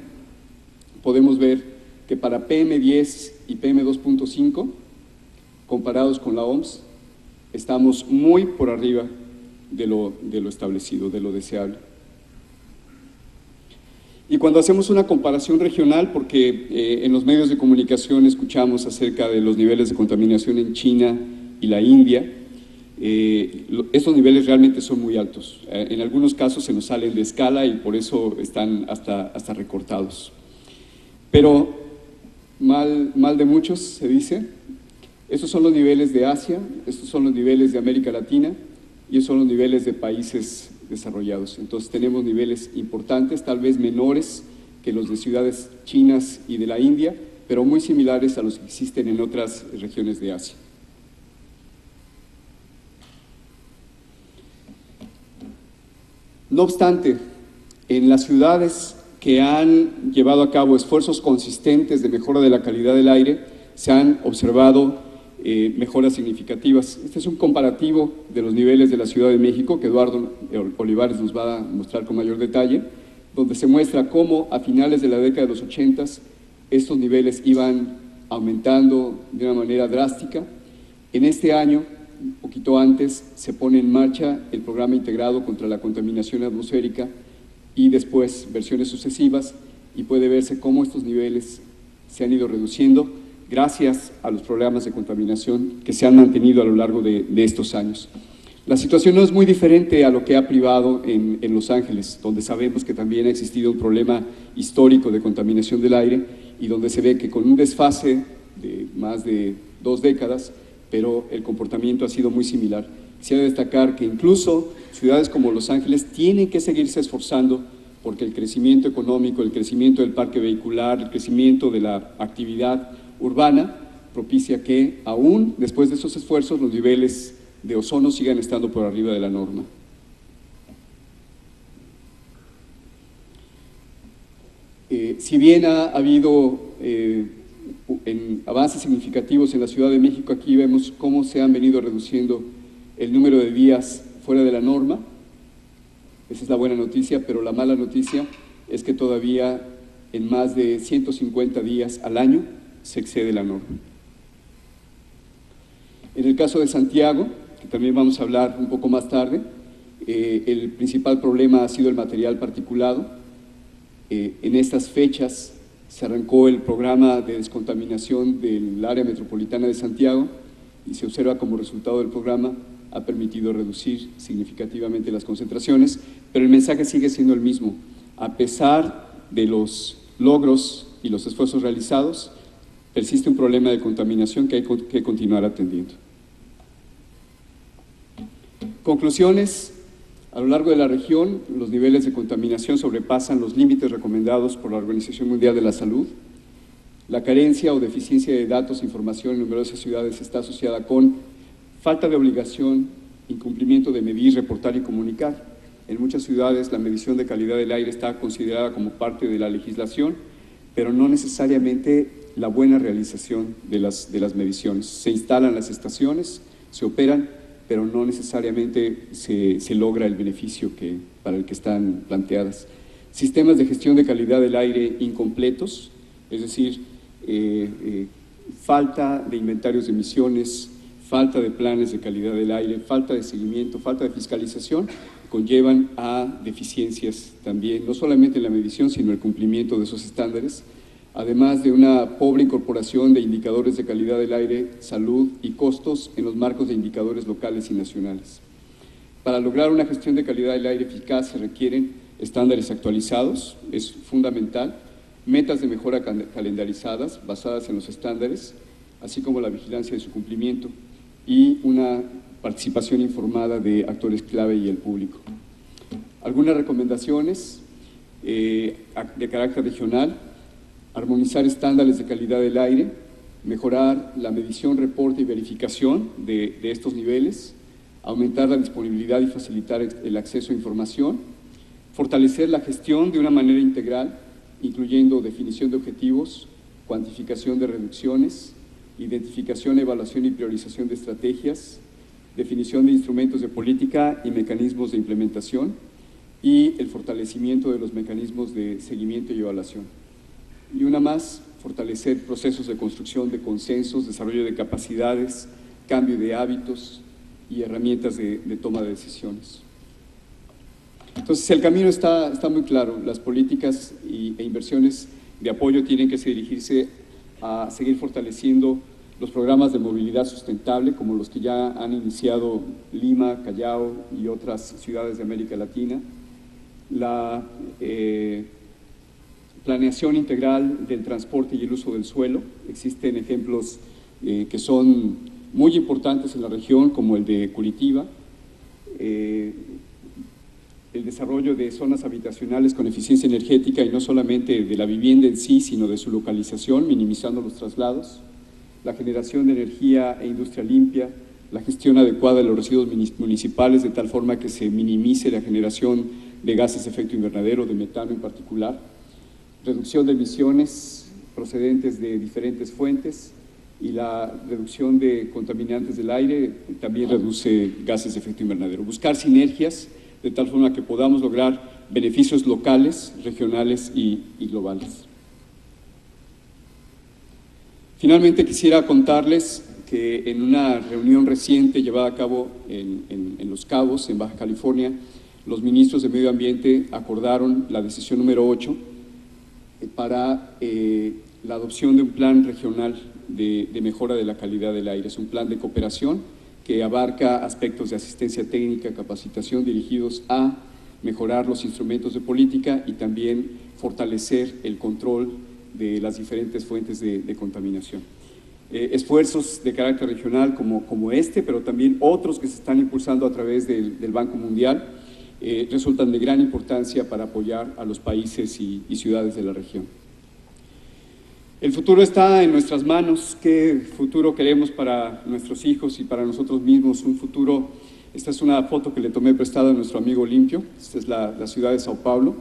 podemos ver que para PM10 y PM2.5, comparados con la OMS, estamos muy por arriba de lo establecido, de lo deseable. Y cuando hacemos una comparación regional, porque en los medios de comunicación escuchamos acerca de los niveles de contaminación en China y la India, estos niveles realmente son muy altos. En algunos casos se nos salen de escala y por eso están hasta recortados. Pero mal de muchos, se dice, estos son los niveles de Asia, estos son los niveles de América Latina y estos son los niveles de países desarrollados. Entonces tenemos niveles importantes, tal vez menores que los de ciudades chinas y de la India, pero muy similares a los que existen en otras regiones de Asia. No obstante, En las ciudades que han llevado a cabo esfuerzos consistentes de mejora de la calidad del aire, se han observado mejoras significativas. Este es un comparativo de los niveles de la Ciudad de México que Eduardo Olivares nos va a mostrar con mayor detalle, donde se muestra cómo a finales de la década de los 80 estos niveles iban aumentando de una manera drástica. En este año, un poquito antes, se pone en marcha el programa integrado contra la contaminación atmosférica y después versiones sucesivas, y puede verse cómo estos niveles se han ido reduciendo gracias a los programas de contaminación que se han mantenido a lo largo de estos años. La situación no es muy diferente a lo que ha privado en Los Ángeles, donde sabemos que también ha existido un problema histórico de contaminación del aire y donde se ve que con un desfase de más de 2 décadas, pero el comportamiento ha sido muy similar. Quisiera destacar que incluso ciudades como Los Ángeles tienen que seguirse esforzando porque el crecimiento económico, el crecimiento del parque vehicular, el crecimiento de la actividad urbana propicia que aún después de esos esfuerzos los niveles de ozono sigan estando por arriba de la norma. Si bien ha habido avances significativos en la Ciudad de México, aquí vemos cómo se han venido reduciendo el número de días fuera de la norma. Esa es la buena noticia, pero la mala noticia es que todavía en más de 150 días al año se excede la norma. En el caso de Santiago, que también vamos a hablar un poco más tarde, el principal problema ha sido el material particulado. En estas fechas se arrancó el programa de descontaminación del área metropolitana de Santiago y se observa como resultado del programa ha permitido reducir significativamente las concentraciones, pero el mensaje sigue siendo el mismo. A pesar de los logros y los esfuerzos realizados, persiste un problema de contaminación que hay que continuar atendiendo. Conclusiones. A lo largo de la región, los niveles de contaminación sobrepasan los límites recomendados por la Organización Mundial de la Salud. La carencia o deficiencia de datos e información en numerosas ciudades está asociada con falta de obligación, incumplimiento de medir, reportar y comunicar. En muchas ciudades la medición de calidad del aire está considerada como parte de la legislación, pero no necesariamente la buena realización de las mediciones. Se instalan las estaciones, se operan, pero no necesariamente se logra el beneficio para el que están planteadas. Sistemas de gestión de calidad del aire incompletos, es decir, falta de inventarios de emisiones, falta de planes de calidad del aire, falta de seguimiento, falta de fiscalización, conllevan a deficiencias también, no solamente en la medición, sino el cumplimiento de esos estándares, además de una pobre incorporación de indicadores de calidad del aire, salud y costos en los marcos de indicadores locales y nacionales. Para lograr una gestión de calidad del aire eficaz se requieren estándares actualizados, es fundamental, metas de mejora calendarizadas basadas en los estándares, así como la vigilancia de su cumplimiento y una participación informada de actores clave y el público. Algunas recomendaciones de carácter regional: armonizar estándares de calidad del aire, mejorar la medición, reporte y verificación de estos niveles, aumentar la disponibilidad y facilitar el acceso a información, fortalecer la gestión de una manera integral, incluyendo definición de objetivos, cuantificación de reducciones, identificación, evaluación y priorización de estrategias, definición de instrumentos de política y mecanismos de implementación, y el fortalecimiento de los mecanismos de seguimiento y evaluación. Y una más, fortalecer procesos de construcción de consensos, desarrollo de capacidades, cambio de hábitos y herramientas de toma de decisiones. Entonces, el camino está muy claro. Las políticas e inversiones de apoyo tienen que dirigirse a seguir fortaleciendo los programas de movilidad sustentable, como los que ya han iniciado Lima, Callao y otras ciudades de América Latina, la planeación integral del transporte y el uso del suelo. Existen ejemplos que son muy importantes en la región, como el de Curitiba, el desarrollo de zonas habitacionales con eficiencia energética, y no solamente de la vivienda en sí, sino de su localización, minimizando los traslados, la generación de energía e industria limpia, la gestión adecuada de los residuos municipales de tal forma que se minimice la generación de gases de efecto invernadero, de metano en particular, reducción de emisiones procedentes de diferentes fuentes, y la reducción de contaminantes del aire también reduce gases de efecto invernadero. Buscar sinergias de tal forma que podamos lograr beneficios locales, regionales y globales. Finalmente quisiera contarles que en una reunión reciente llevada a cabo en Los Cabos, en Baja California, los ministros de Medio Ambiente acordaron la decisión número 8 para la adopción de un plan regional de mejora de la calidad del aire. Es un plan de cooperación que abarca aspectos de asistencia técnica, capacitación dirigidos a mejorar los instrumentos de política y también fortalecer el control de las diferentes fuentes de contaminación. Esfuerzos de carácter regional como este, pero también otros que se están impulsando a través del Banco Mundial, resultan de gran importancia para apoyar a los países y ciudades de la región. El futuro está en nuestras manos. ¿Qué futuro queremos para nuestros hijos y para nosotros mismos? Un futuro, esta es una foto que le tomé prestada a nuestro amigo Limpio, esta es la ciudad de Sao Paulo.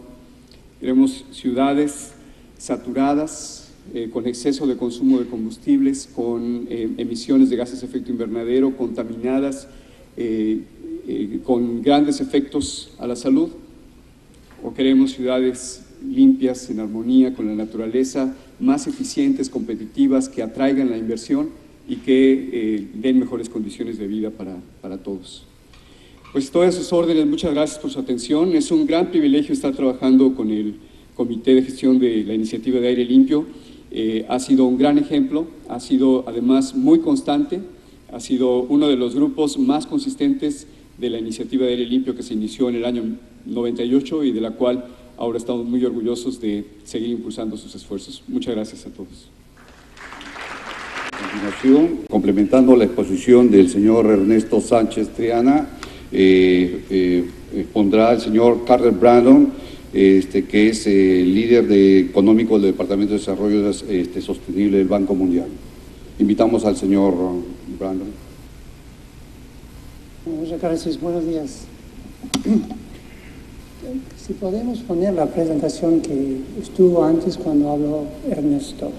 Queremos ciudades saturadas, con exceso de consumo de combustibles, con emisiones de gases de efecto invernadero, contaminadas, con grandes efectos a la salud, o queremos ciudades limpias, en armonía con la naturaleza, más eficientes, competitivas, que atraigan la inversión y que den mejores condiciones de vida para todos. Pues estoy a sus órdenes, muchas gracias por su atención. Es un gran privilegio estar trabajando con el Comité de Gestión de la Iniciativa de Aire Limpio. Ha sido un gran ejemplo, ha sido además muy constante, ha sido uno de los grupos más consistentes de la Iniciativa de Aire Limpio que se inició en el año 98 y de la cual ahora estamos muy orgullosos de seguir impulsando sus esfuerzos. Muchas gracias a todos. A continuación, complementando la exposición del señor Ernesto Sánchez Triana, pondrá el señor Carter Brandon, que es líder económico del Departamento de Desarrollo Sostenible del Banco Mundial. Invitamos al señor Brandon. Muchas gracias, buenos días. Si podemos poner la presentación que estuvo antes cuando habló Ernesto.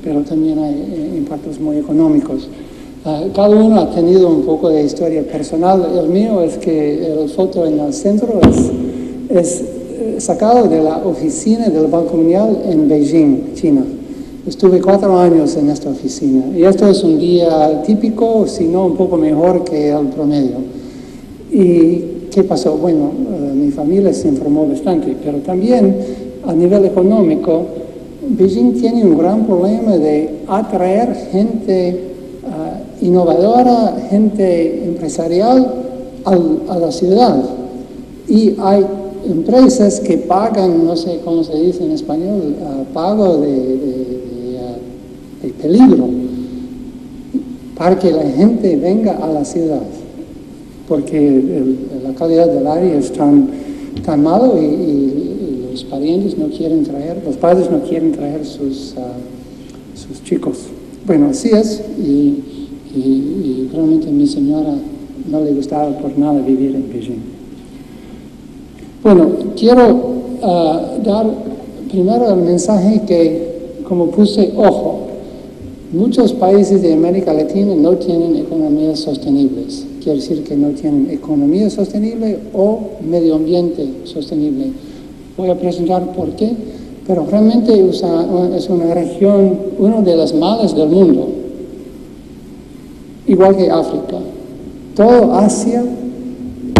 Pero también hay impactos muy económicos. Cada uno ha tenido un poco de historia personal. El mío es que el foto en el centro es sacado de la oficina del Banco Mundial en Beijing, China. Estuve 4 años en esta oficina y esto es un día típico, si no un poco mejor que el promedio. ¿Y qué pasó? Bueno, mi familia se informó bastante, pero también a nivel económico, Beijing tiene un gran problema de atraer gente innovadora, gente empresarial a la ciudad. Y hay empresas que pagan, no sé cómo se dice en español, pago de peligro para que la gente venga a la ciudad, porque la calidad del aire es tan malo y los parientes no quieren traer, los padres no quieren traer sus chicos. Bueno, así es, y realmente a mi señora no le gustaba por nada vivir en Beijing. Bueno, quiero dar primero el mensaje que, como puse, ojo, muchos países de América Latina no tienen economías sostenibles. Quiere decir que no tienen economía sostenible o medio ambiente sostenible. Voy a presentar por qué, pero realmente es una región, una de las malas del mundo, igual que África. Todo Asia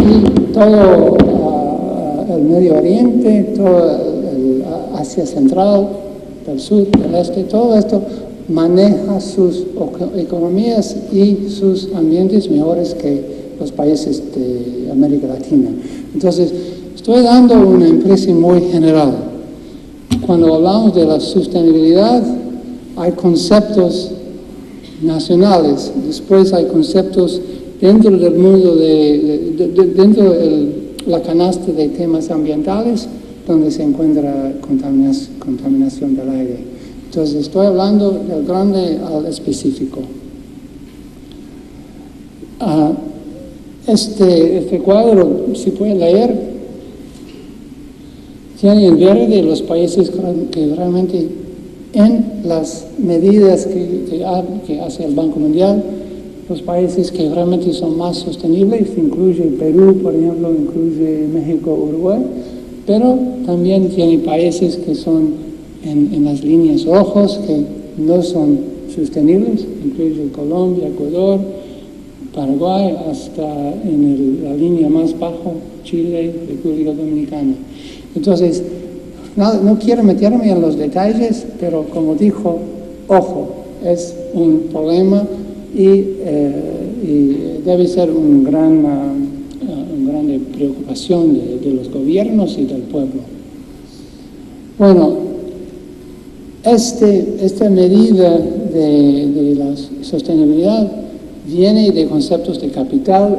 y todo el Medio Oriente, todo el Asia Central, del sur, del este, todo esto maneja sus economías y sus ambientes mejores que los países de América Latina. Entonces, estoy dando una impresión muy general. Cuando hablamos de la sostenibilidad, hay conceptos nacionales, después hay conceptos dentro del mundo, dentro de la canasta de temas ambientales, donde se encuentra contaminación del aire. Entonces, estoy hablando del grande al específico. Este cuadro, si pueden leer, tiene en verde los países que realmente en las medidas que hace el Banco Mundial, los países que realmente son más sostenibles, incluye Perú, por ejemplo, incluye México, Uruguay, pero también tiene países que son en las líneas rojas, que no son sostenibles, incluye Colombia, Ecuador, Paraguay, hasta en la línea más baja, Chile, República Dominicana. Entonces, no quiero meterme en los detalles, pero como dijo, ojo, es un problema y debe ser una gran preocupación de los gobiernos y del pueblo. Bueno, esta medida de la sostenibilidad viene de conceptos de capital.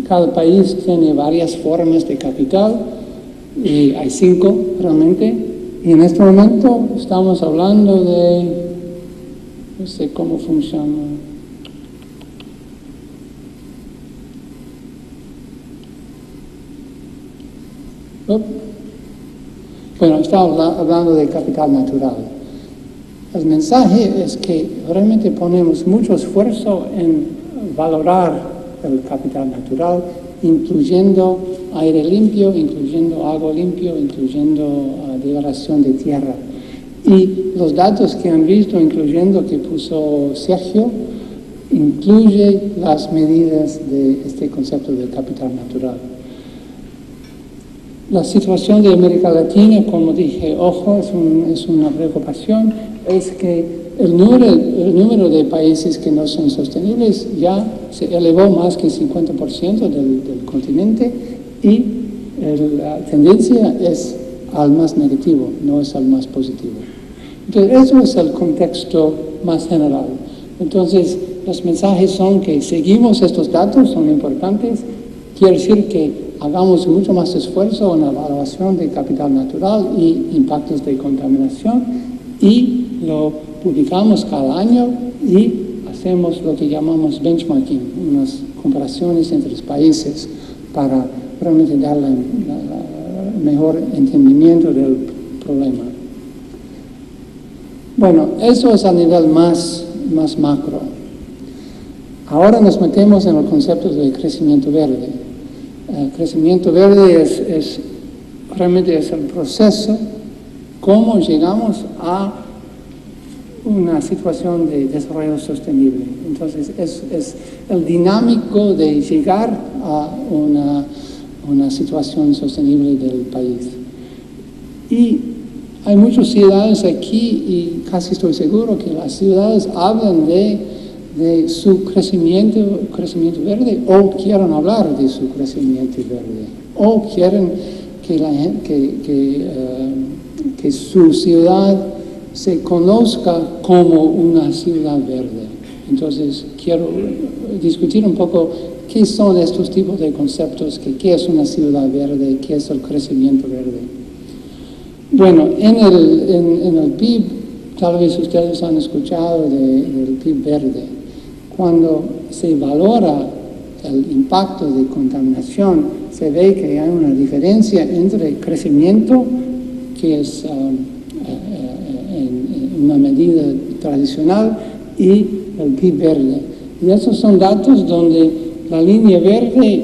Cada país tiene varias formas de capital y hay 5 realmente. Y en este momento estamos hablando de, no sé cómo funciona. Bueno, estamos hablando de capital natural. El mensaje es que realmente ponemos mucho esfuerzo en valorar el capital natural, incluyendo aire limpio, incluyendo agua limpio, incluyendo degradación de tierra. Y los datos que han visto, incluyendo que puso Sergio, incluye las medidas de este concepto de capital natural. La situación de América Latina, como dije, ojo, es una preocupación, es que el número de países que no son sostenibles ya se elevó más que el 50% del continente y la tendencia es al más negativo, no es al más positivo. Entonces, eso es el contexto más general. Entonces, los mensajes son que seguimos estos datos, son importantes, quiere decir que hagamos mucho más esfuerzo en la evaluación de capital natural y impactos de contaminación y lo publicamos cada año y hacemos lo que llamamos benchmarking, unas comparaciones entre los países para realmente darle mejor entendimiento del problema. Bueno, eso es a nivel más macro. Ahora nos metemos en el concepto de crecimiento verde. El crecimiento verde realmente es el proceso, cómo llegamos a una situación de desarrollo sostenible. Entonces, es el dinámico de llegar a una situación sostenible del país. Y hay muchas ciudades aquí, y casi estoy seguro que las ciudades hablan de su crecimiento verde, o quieren hablar de su crecimiento verde, o quieren que su ciudad se conozca como una ciudad verde. Entonces, quiero discutir un poco qué son estos tipos de conceptos, qué es una ciudad verde, qué es el crecimiento verde. Bueno, en el PIB, tal vez ustedes han escuchado del PIB verde. Cuando se valora el impacto de contaminación, se ve que hay una diferencia entre crecimiento, que es una medida tradicional, y el PIB verde. Y esos son datos donde la línea verde,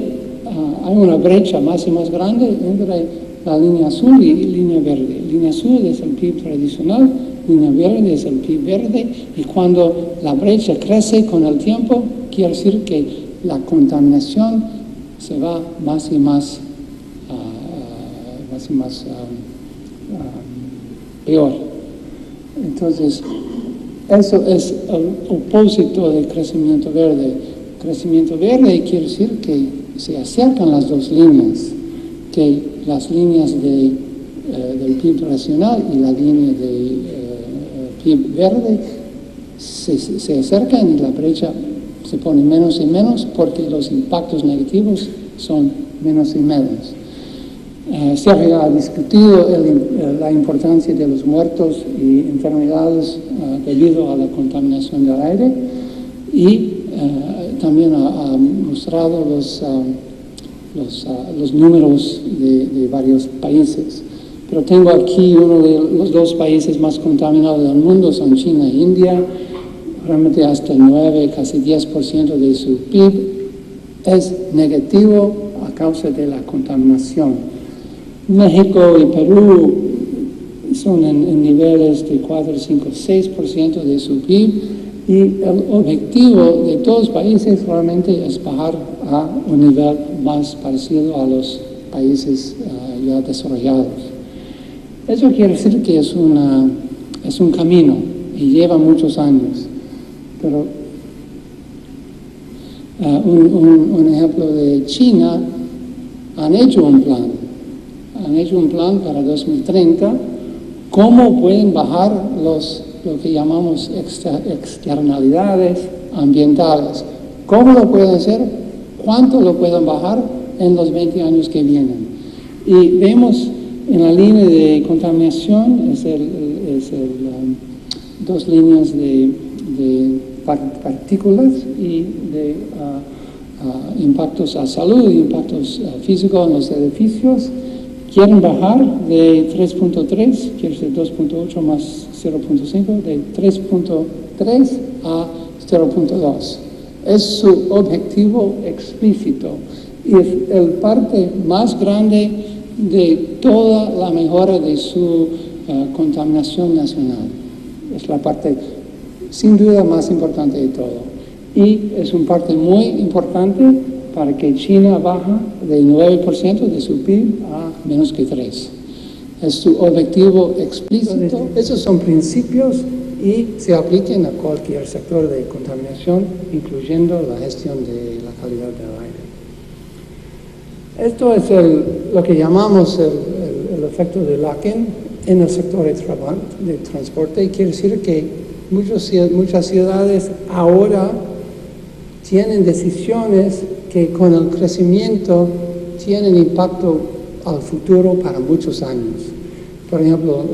hay una brecha más y más grande entre la línea azul y línea verde. Línea azul es el PIB tradicional, línea verde es el PIB verde, y cuando la brecha crece con el tiempo, quiere decir que la contaminación se va más y más peor. Entonces, eso es el opósito del crecimiento verde. Crecimiento verde quiere decir que se acercan las dos líneas, que las líneas del PIB tradicional y la línea de PIB verde se acercan y la brecha se pone menos y menos porque los impactos negativos son menos y menos. Sergio ha discutido la importancia de los muertos y enfermedades debido a la contaminación del aire, y también ha mostrado los números de varios países. Pero tengo aquí uno de los 2 países más contaminados del mundo, son China e India. Realmente hasta el 9, casi 10% de su PIB es negativo a causa de la contaminación. México y Perú son en niveles de 4, 5, 6% de su PIB, y el objetivo de todos los países realmente es bajar a un nivel más parecido a los países ya desarrollados. Eso quiere decir que es un camino y lleva muchos años. Pero un ejemplo de China, han hecho un plan para 2030, cómo pueden bajar lo que llamamos externalidades ambientales. ¿Cómo lo pueden hacer? ¿Cuánto lo pueden bajar en los 20 años que vienen? Y vemos en la línea de contaminación, es 2 líneas de partículas y de impactos a salud, impactos físicos en los edificios. Quieren bajar de 3.3, quiere decir 2.8 más 0.5, de 3.3 a 0.2. Es su objetivo explícito y es el parte más grande de toda la mejora de su contaminación nacional. Es la parte sin duda más importante de todo. Y es una parte muy importante para que China baja del 9% de su PIB a menos que 3%. Es su objetivo explícito. Esos son principios y se aplican a cualquier sector de contaminación, incluyendo la gestión de la calidad del aire. Esto es lo que llamamos el efecto de Lacan en el sector de transporte, y quiere decir que muchas ciudades ahora tienen decisiones que con el crecimiento tienen impacto al futuro para muchos años. Por ejemplo,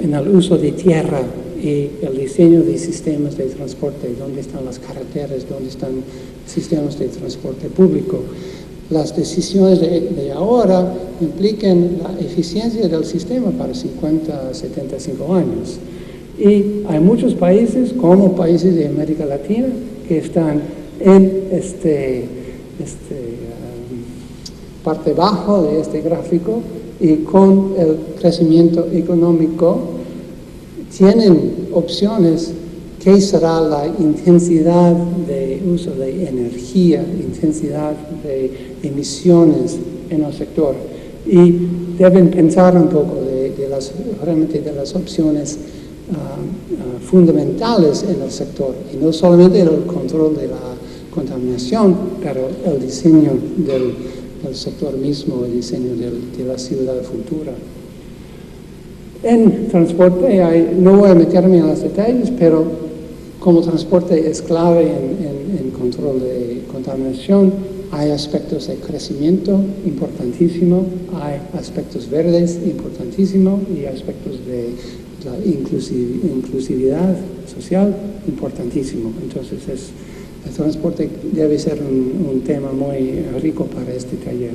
en el uso de tierra y el diseño de sistemas de transporte, dónde están las carreteras, dónde están sistemas de transporte público. Las decisiones de ahora implican la eficiencia del sistema para 50, 75 años. Y hay muchos países, como países de América Latina, que están en parte bajo de este gráfico, y con el crecimiento económico tienen opciones. ¿Qué será la intensidad de uso de energía, intensidad de emisiones en el sector? Y deben pensar un poco realmente de las opciones fundamentales en el sector, y no solamente el control de la contaminación, pero el diseño del sector mismo, el diseño de la ciudad futura. En transporte, no voy a meterme en los detalles, pero como transporte es clave en control de contaminación, hay aspectos de crecimiento importantísimo, hay aspectos verdes importantísimos y aspectos de la inclusividad social importantísimo. Entonces el transporte debe ser un tema muy rico para este taller.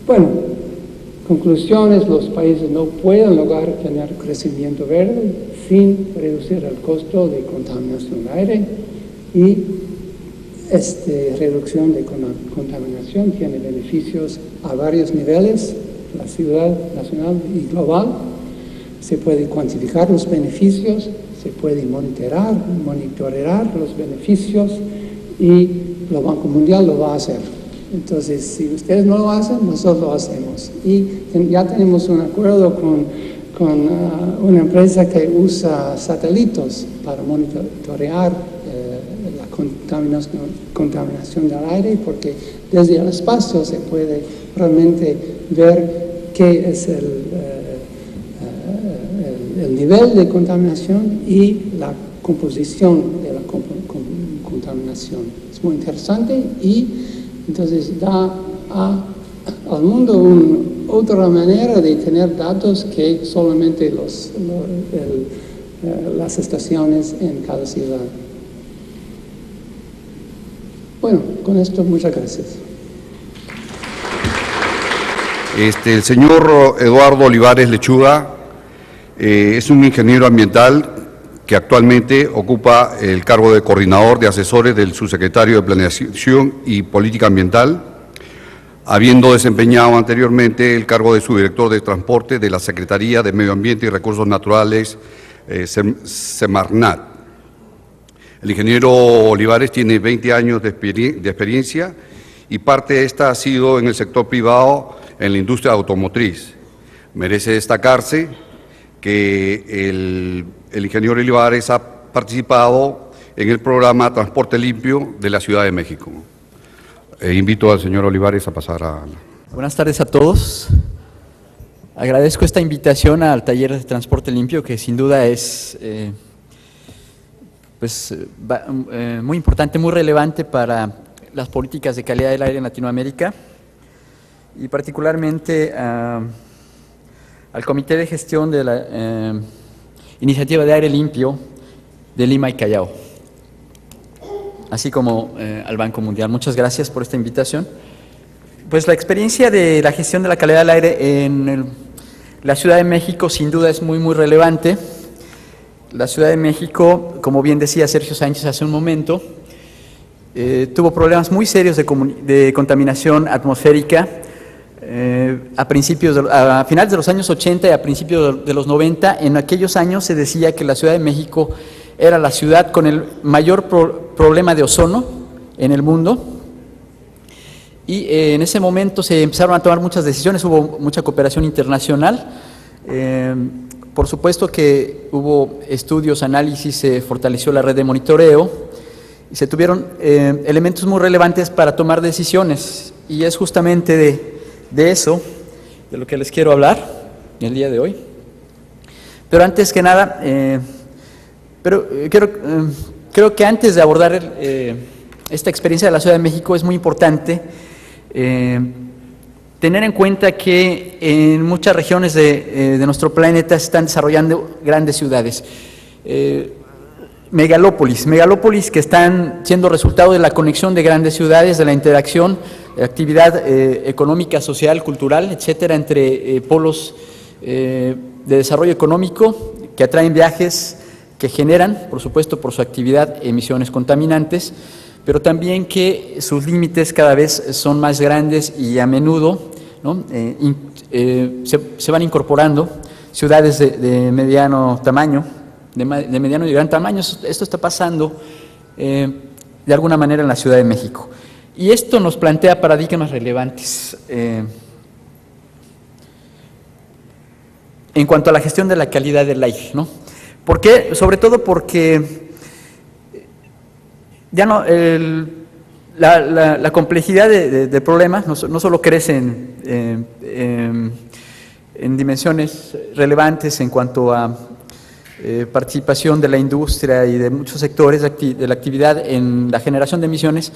Bueno, conclusiones: los países no pueden lograr tener crecimiento verde sin reducir el costo de contaminación del aire, y esta reducción de contaminación tiene beneficios a varios niveles, la ciudad, nacional y global. Se puede cuantificar los beneficios, se puede monitorear los beneficios, y el Banco Mundial lo va a hacer. Entonces, si ustedes no lo hacen, nosotros lo hacemos. Y ya tenemos un acuerdo con una empresa que usa satélites para monitorear la contaminación del aire, porque desde el espacio se puede realmente ver qué es el nivel de contaminación y la composición de la contaminación. Es muy interesante, y entonces da al mundo otra manera de tener datos que solamente las estaciones en cada ciudad. Bueno, con esto muchas gracias. El señor Eduardo Olivares Lechuga es un ingeniero ambiental que actualmente ocupa el cargo de coordinador de asesores del subsecretario de Planeación y Política Ambiental, habiendo desempeñado anteriormente el cargo de subdirector de Transporte de la Secretaría de Medio Ambiente y Recursos Naturales, Semarnat. El ingeniero Olivares tiene 20 años de experiencia y parte de esta ha sido en el sector privado en la industria automotriz. Merece destacarse que el ingeniero Olivares ha participado en el programa Transporte Limpio de la Ciudad de México. Invito al señor Olivares a pasar a... Buenas tardes a todos. Agradezco esta invitación al taller de Transporte Limpio, que sin duda es muy importante, muy relevante para las políticas de calidad del aire en Latinoamérica y particularmente al Comité de Gestión de la Iniciativa de Aire Limpio de Lima y Callao, así como al Banco Mundial. Muchas gracias por esta invitación. Pues la experiencia de la gestión de la calidad del aire en la Ciudad de México sin duda es muy relevante. La Ciudad de México, como bien decía Sergio Sánchez hace un momento, tuvo problemas muy serios de contaminación atmosférica a finales de los años 80 y a principios de los 90. En aquellos años se decía que la Ciudad de México era la ciudad con el mayor problema de ozono en el mundo, y en ese momento se empezaron a tomar muchas decisiones, hubo mucha cooperación internacional. Por supuesto que hubo estudios, análisis, se fortaleció la red de monitoreo y se tuvieron elementos muy relevantes para tomar decisiones, y es justamente de eso de lo que les quiero hablar el día de hoy. Pero antes que nada, creo que antes de abordar esta experiencia de la Ciudad de México es muy importante tener en cuenta que en muchas regiones de nuestro planeta se están desarrollando grandes ciudades, megalópolis que están siendo resultado de la conexión de grandes ciudades, de la interacción, actividad económica, social, cultural, etcétera, entre polos de desarrollo económico que atraen viajes, que generan, por supuesto, por su actividad, emisiones contaminantes, pero también que sus límites cada vez son más grandes y a menudo, ¿no?, se van incorporando ciudades de mediano tamaño, de mediano y gran tamaño. Esto está pasando de alguna manera en la Ciudad de México. Y esto nos plantea paradigmas relevantes en cuanto a la gestión de la calidad del aire, ¿no? ¿Por qué? Sobre todo porque ya no, la complejidad de problemas no solo crece en dimensiones relevantes en cuanto a participación de la industria y de muchos sectores de la actividad en la generación de emisiones,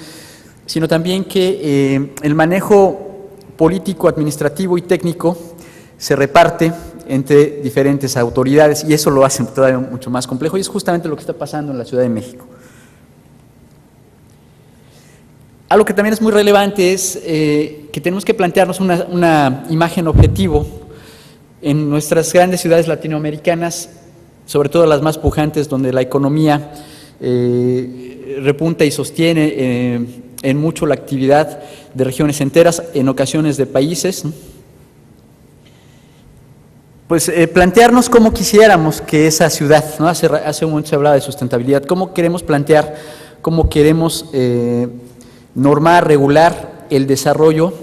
sino también que el manejo político, administrativo y técnico se reparte entre diferentes autoridades, y eso lo hace todavía mucho más complejo, y es justamente lo que está pasando en la Ciudad de México. Algo que también es muy relevante es que tenemos que plantearnos una imagen objetivo en nuestras grandes ciudades latinoamericanas, sobre todo las más pujantes, donde la economía repunta y sostiene en mucho la actividad de regiones enteras, en ocasiones de países, ¿no? Pues plantearnos cómo quisiéramos que esa ciudad, ¿no? Hace un momento se hablaba de sustentabilidad, cómo queremos plantear, cómo queremos normar, regular el desarrollo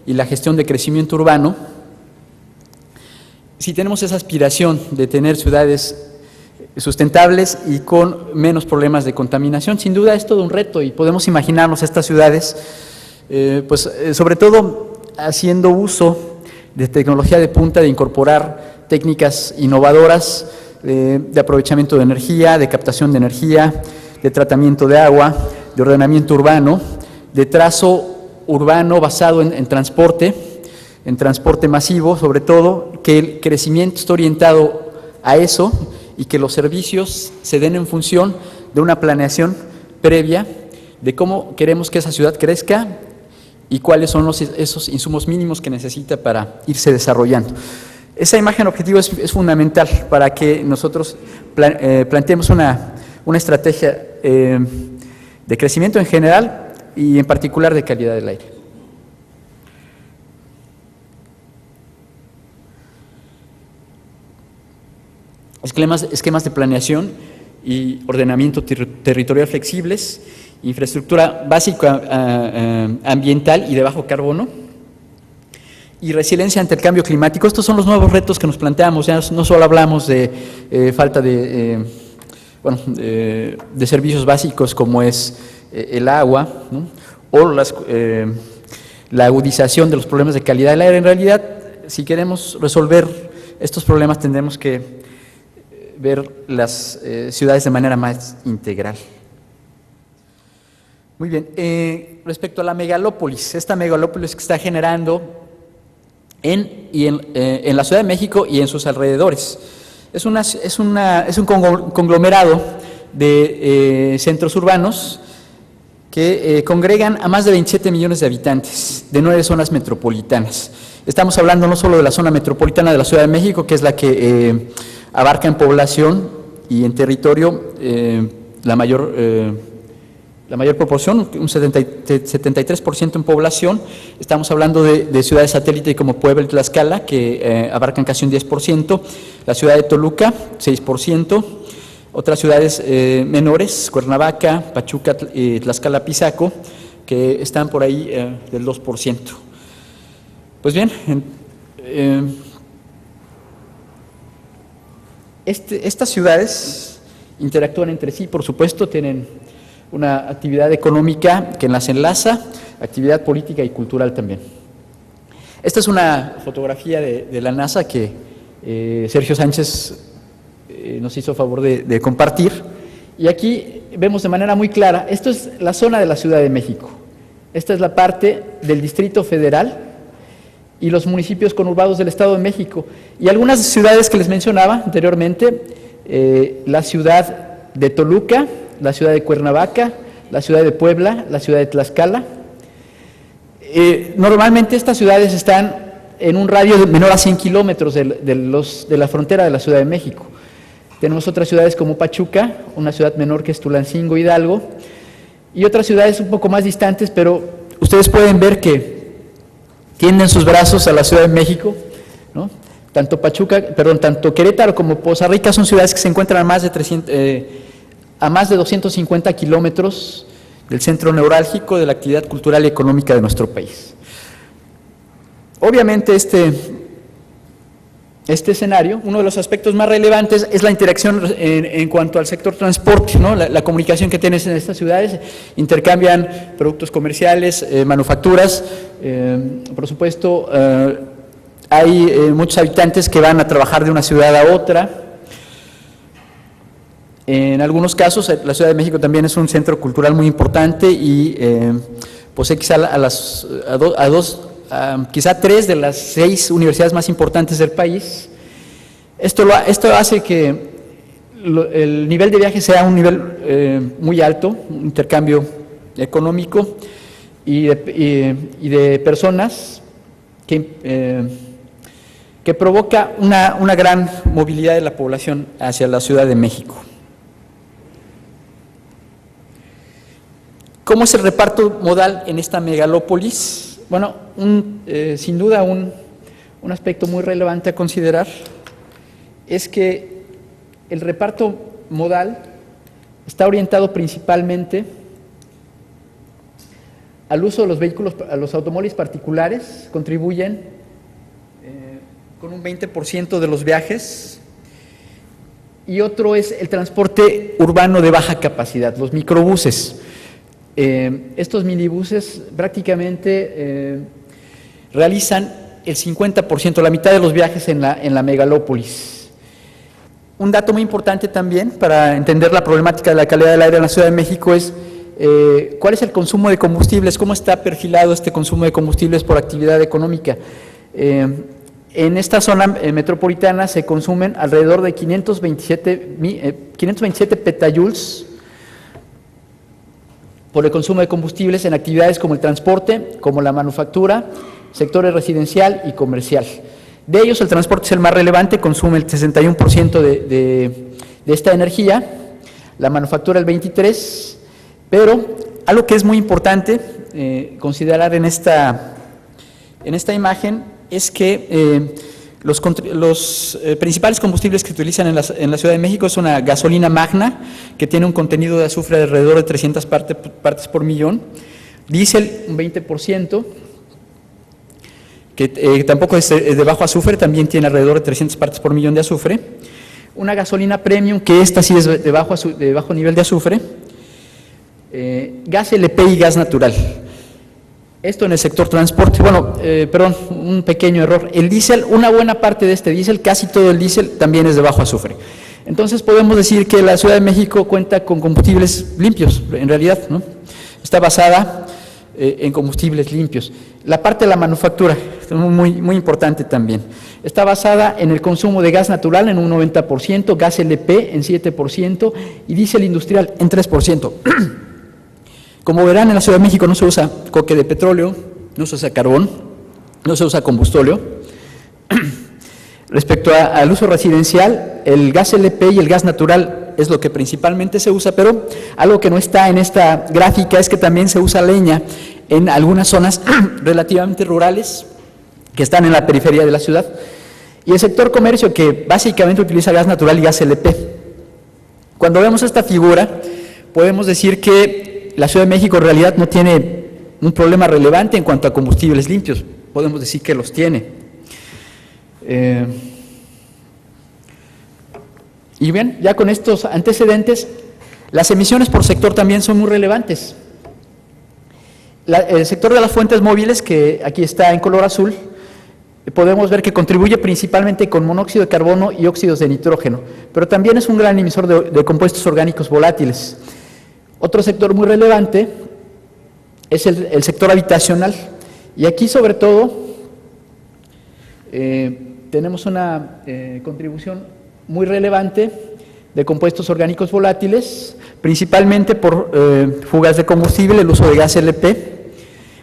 y la gestión de crecimiento urbano, si tenemos esa aspiración de tener ciudades sustentables y con menos problemas de contaminación. Sin duda es todo un reto, y podemos imaginarnos estas ciudades, sobre todo haciendo uso de tecnología de punta, de incorporar técnicas innovadoras de aprovechamiento de energía, de captación de energía, de tratamiento de agua, de ordenamiento urbano, de trazo urbano basado en transporte masivo, sobre todo, que el crecimiento esté orientado a eso y que los servicios se den en función de una planeación previa de cómo queremos que esa ciudad crezca y cuáles son esos insumos mínimos que necesita para irse desarrollando. Esa imagen objetivo es fundamental para que nosotros planteemos una estrategia de crecimiento en general y en particular de calidad del aire. Esquemas de planeación y ordenamiento territorial flexibles, infraestructura básica ambiental y de bajo carbono, y resiliencia ante el cambio climático. Estos son los nuevos retos que nos planteamos. Ya no solo hablamos de falta de servicios básicos como es el agua, ¿no? O la agudización de los problemas de calidad del aire. En realidad, si queremos resolver estos problemas, tendremos que ver las ciudades de manera más integral. Muy bien, respecto a la megalópolis, esta megalópolis que está generando en la Ciudad de México y en sus alrededores. Es un conglomerado de centros urbanos que congregan a más de 27 millones de habitantes de 9 zonas metropolitanas. Estamos hablando no solo de la zona metropolitana de la Ciudad de México, que es la que abarca en población y en territorio la mayor proporción, un 73% en población. Estamos hablando de ciudades satélite como Puebla y Tlaxcala, que abarcan casi un 10%, la ciudad de Toluca, 6%, otras ciudades menores, Cuernavaca, Pachuca, Tlaxcala, Pisaco, que están por ahí del 2%. Pues bien, estas ciudades interactúan entre sí, por supuesto, tienen una actividad económica que las enlaza, actividad política y cultural también. Esta es una fotografía de la NASA que Sergio Sánchez nos hizo favor de compartir, y aquí vemos de manera muy clara, esto es la zona de la Ciudad de México, esta es la parte del Distrito Federal y los municipios conurbados del Estado de México, y algunas ciudades que les mencionaba anteriormente, la ciudad de Toluca, la ciudad de Cuernavaca, la ciudad de Puebla, la ciudad de Tlaxcala. Normalmente estas ciudades están en un radio menor a 100 kilómetros de la frontera de la Ciudad de México. Tenemos otras ciudades como Pachuca, una ciudad menor que es Tulancingo, Hidalgo, y otras ciudades un poco más distantes, pero ustedes pueden ver que tienden sus brazos a la Ciudad de México, ¿no? Tanto Querétaro como Poza Rica son ciudades que se encuentran a más de 250 kilómetros del centro neurálgico de la actividad cultural y económica de nuestro país. Obviamente este escenario, uno de los aspectos más relevantes es la interacción en cuanto al sector transporte, ¿no? La comunicación que tienes en estas ciudades, intercambian productos comerciales, manufacturas, por supuesto, hay muchos habitantes que van a trabajar de una ciudad a otra. En algunos casos, la Ciudad de México también es un centro cultural muy importante y posee quizá quizá 3 de las 6 universidades más importantes del país. Esto hace que el nivel de viaje sea un nivel muy alto, un intercambio económico y de personas que provoca una gran movilidad de la población hacia la Ciudad de México. ¿Cómo es el reparto modal en esta megalópolis? Bueno, sin duda un aspecto muy relevante a considerar es que el reparto modal está orientado principalmente al uso de los vehículos, a los automóviles particulares, contribuyen con un 20% de los viajes, y otro es el transporte urbano de baja capacidad, los microbuses. Estos minibuses prácticamente realizan el 50%, la mitad de los viajes en la megalópolis. Un dato muy importante también para entender la problemática de la calidad del aire en la Ciudad de México es cuál es el consumo de combustibles, cómo está perfilado este consumo de combustibles por actividad económica. En esta zona metropolitana se consumen alrededor de 527 petayoules por el consumo de combustibles en actividades como el transporte, como la manufactura, sectores residencial y comercial. De ellos, el transporte es el más relevante, consume el 61% de esta energía, la manufactura el 23%, pero algo que es muy importante considerar en esta imagen es que los principales combustibles que utilizan en la Ciudad de México es una gasolina magna, que tiene un contenido de azufre de alrededor de 300 partes por millón, diésel un 20%, que tampoco es de bajo azufre, también tiene alrededor de 300 partes por millón de azufre, una gasolina premium, que esta sí es de bajo nivel de azufre, gas LP y gas natural. Esto en el sector transporte. Bueno, perdón, un pequeño error. El diésel, una buena parte de este diésel, casi todo el diésel, también es de bajo azufre. Entonces podemos decir que la Ciudad de México cuenta con combustibles limpios, en realidad, ¿no? Está basada en combustibles limpios. La parte de la manufactura, muy importante también, está basada en el consumo de gas natural en un 90%, gas LP en 7% y diésel industrial en 3%. Como verán, en la Ciudad de México no se usa coque de petróleo, no se usa carbón, no se usa combustóleo. Respecto al uso residencial, el gas LP y el gas natural es lo que principalmente se usa, pero algo que no está en esta gráfica es que también se usa leña en algunas zonas relativamente rurales que están en la periferia de la ciudad. Y el sector comercio, que básicamente utiliza gas natural y gas LP. Cuando vemos esta figura, podemos decir que la Ciudad de México en realidad no tiene un problema relevante en cuanto a combustibles limpios, podemos decir que los tiene. Y bien, ya con estos antecedentes, las emisiones por sector también son muy relevantes. El sector de las fuentes móviles, que aquí está en color azul, podemos ver que contribuye principalmente con monóxido de carbono y óxidos de nitrógeno, pero también es un gran emisor de compuestos orgánicos volátiles. Otro sector muy relevante es el sector habitacional, y aquí sobre todo tenemos una contribución muy relevante de compuestos orgánicos volátiles, principalmente por fugas de combustible, el uso de gas LP,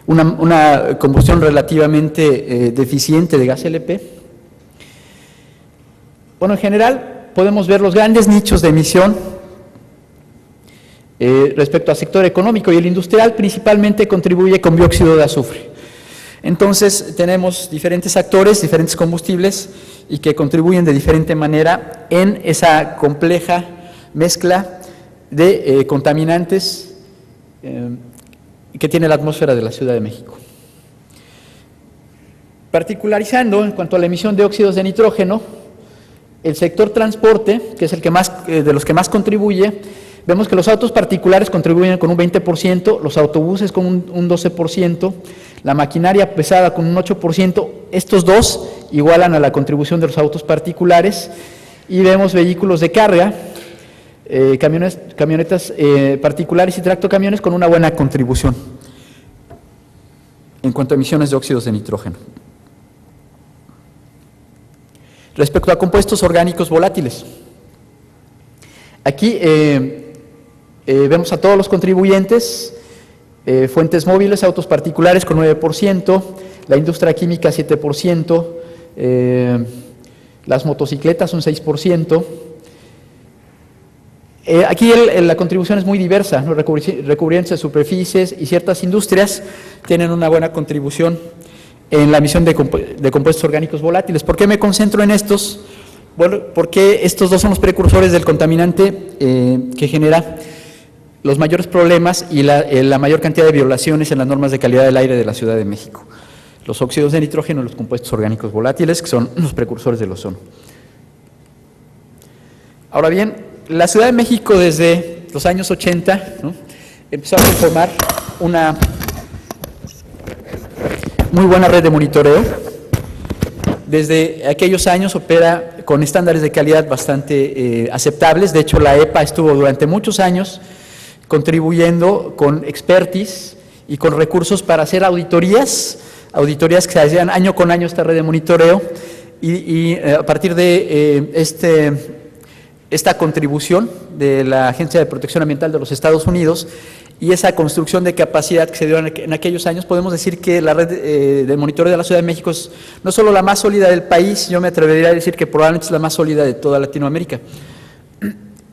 una combustión relativamente deficiente de gas LP. Bueno, en general podemos ver los grandes nichos de emisión respecto al sector económico, y el industrial principalmente contribuye con dióxido de azufre. Entonces tenemos diferentes actores, diferentes combustibles, y que contribuyen de diferente manera en esa compleja mezcla de contaminantes que tiene la atmósfera de la Ciudad de México. Particularizando en cuanto a la emisión de óxidos de nitrógeno, el sector transporte, que es el que más, de los que más contribuye, vemos que los autos particulares contribuyen con un 20%, los autobuses con un 12%, la maquinaria pesada con un 8%, estos dos igualan a la contribución de los autos particulares, y vemos vehículos de carga, camionetas particulares y tractocamiones con una buena contribución en cuanto a emisiones de óxidos de nitrógeno. Respecto a compuestos orgánicos volátiles, aquí vemos a todos los contribuyentes, fuentes móviles, autos particulares con 9%, la industria química 7%, las motocicletas un 6%. Aquí la contribución es muy diversa, ¿no? Recubrimientos de superficies y ciertas industrias tienen una buena contribución en la emisión de compuestos orgánicos volátiles. ¿Por qué me concentro en estos? Bueno, porque estos dos son los precursores del contaminante que genera los mayores problemas y la mayor cantidad de violaciones en las normas de calidad del aire de la Ciudad de México. Los óxidos de nitrógeno y los compuestos orgánicos volátiles, que son los precursores del ozono. Ahora bien, la Ciudad de México desde los años 80, ¿no?, empezó a conformar una muy buena red de monitoreo. Desde aquellos años opera con estándares de calidad bastante aceptables. De hecho, la EPA estuvo durante muchos años contribuyendo con expertise y con recursos para hacer auditorías que se hacían año con año esta red de monitoreo, y a partir de esta contribución de la Agencia de Protección Ambiental de los Estados Unidos, y esa construcción de capacidad que se dio en aquellos años, podemos decir que la red de monitoreo de la Ciudad de México es no solo la más sólida del país, yo me atrevería a decir que probablemente es la más sólida de toda Latinoamérica.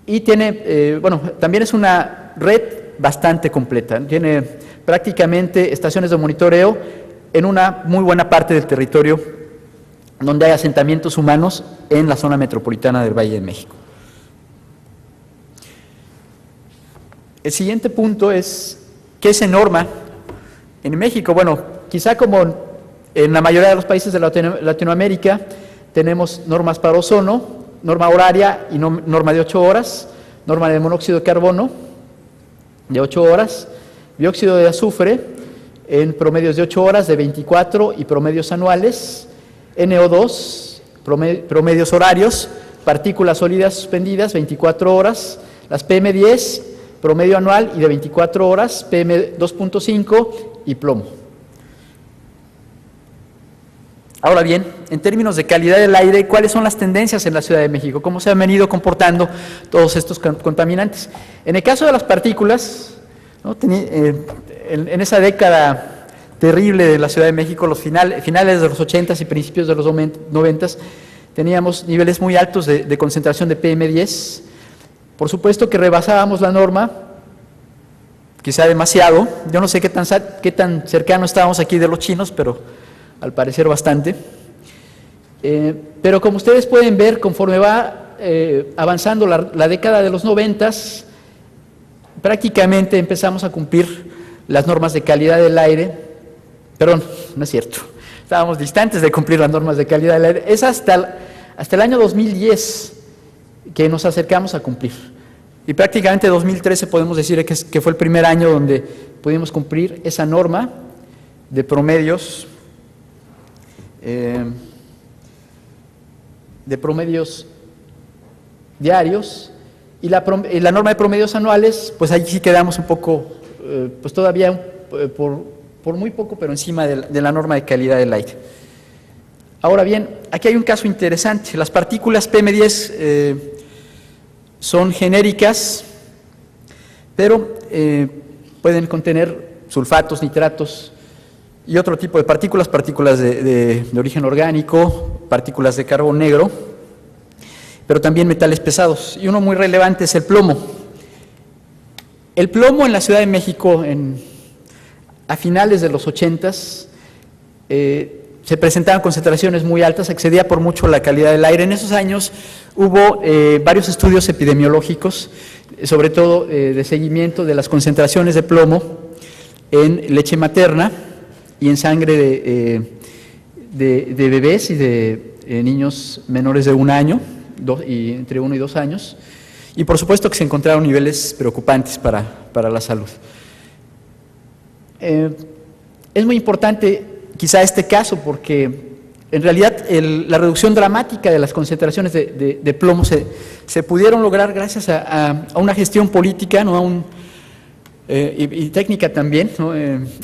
Y tiene, también es una red bastante completa, tiene prácticamente estaciones de monitoreo en una muy buena parte del territorio donde hay asentamientos humanos en la zona metropolitana del Valle de México. El siguiente punto es, ¿qué se norma en México? Bueno, quizá como en la mayoría de los países de Latinoamérica, tenemos normas para ozono, norma horaria y norma de 8 horas, norma de monóxido de carbono de 8 horas, dióxido de azufre en promedios de 8 horas, de 24 y promedios anuales, NO2, promedios horarios, partículas sólidas suspendidas, 24 horas, las PM10, promedio anual y de 24 horas, PM2.5 y plomo. Ahora bien, en términos de calidad del aire, ¿cuáles son las tendencias en la Ciudad de México? ¿Cómo se han venido comportando todos estos contaminantes? En el caso de las partículas, ¿no? En esa década terrible de la Ciudad de México, los finales de los 80s y principios de los 90s, teníamos niveles muy altos de concentración de PM10. Por supuesto que rebasábamos la norma, quizá demasiado. Yo no sé qué tan cercano estábamos aquí de los chinos, pero al parecer bastante. Pero como ustedes pueden ver, conforme va avanzando la década de los 90s, prácticamente empezamos a cumplir las normas de calidad del aire. Perdón, no es cierto. Estábamos distantes de cumplir las normas de calidad del aire. Es hasta el año 2010 que nos acercamos a cumplir. Y prácticamente 2013 podemos decir que fue el primer año donde pudimos cumplir esa norma de promedios diarios, y la norma de promedios anuales, pues ahí sí quedamos un poco, pues todavía por muy poco, pero encima de la norma de calidad del aire. Ahora bien, aquí hay un caso interesante. Las partículas PM10 son genéricas, pero pueden contener sulfatos, nitratos y otro tipo de partículas de origen orgánico, partículas de carbón negro, pero también metales pesados. Y uno muy relevante es el plomo. El plomo en la Ciudad de México a finales de los 80s se presentaban concentraciones muy altas, excedía por mucho la calidad del aire. En esos años hubo varios estudios epidemiológicos, sobre todo de seguimiento de las concentraciones de plomo en leche materna y en sangre de bebés y de niños menores de 1 año, entre 1 y 2 años, y por supuesto que se encontraron niveles preocupantes para la salud. Es muy importante quizá este caso porque en realidad la reducción dramática de las concentraciones de plomo se pudieron lograr gracias a una gestión política, ¿no? Y técnica también, ¿no?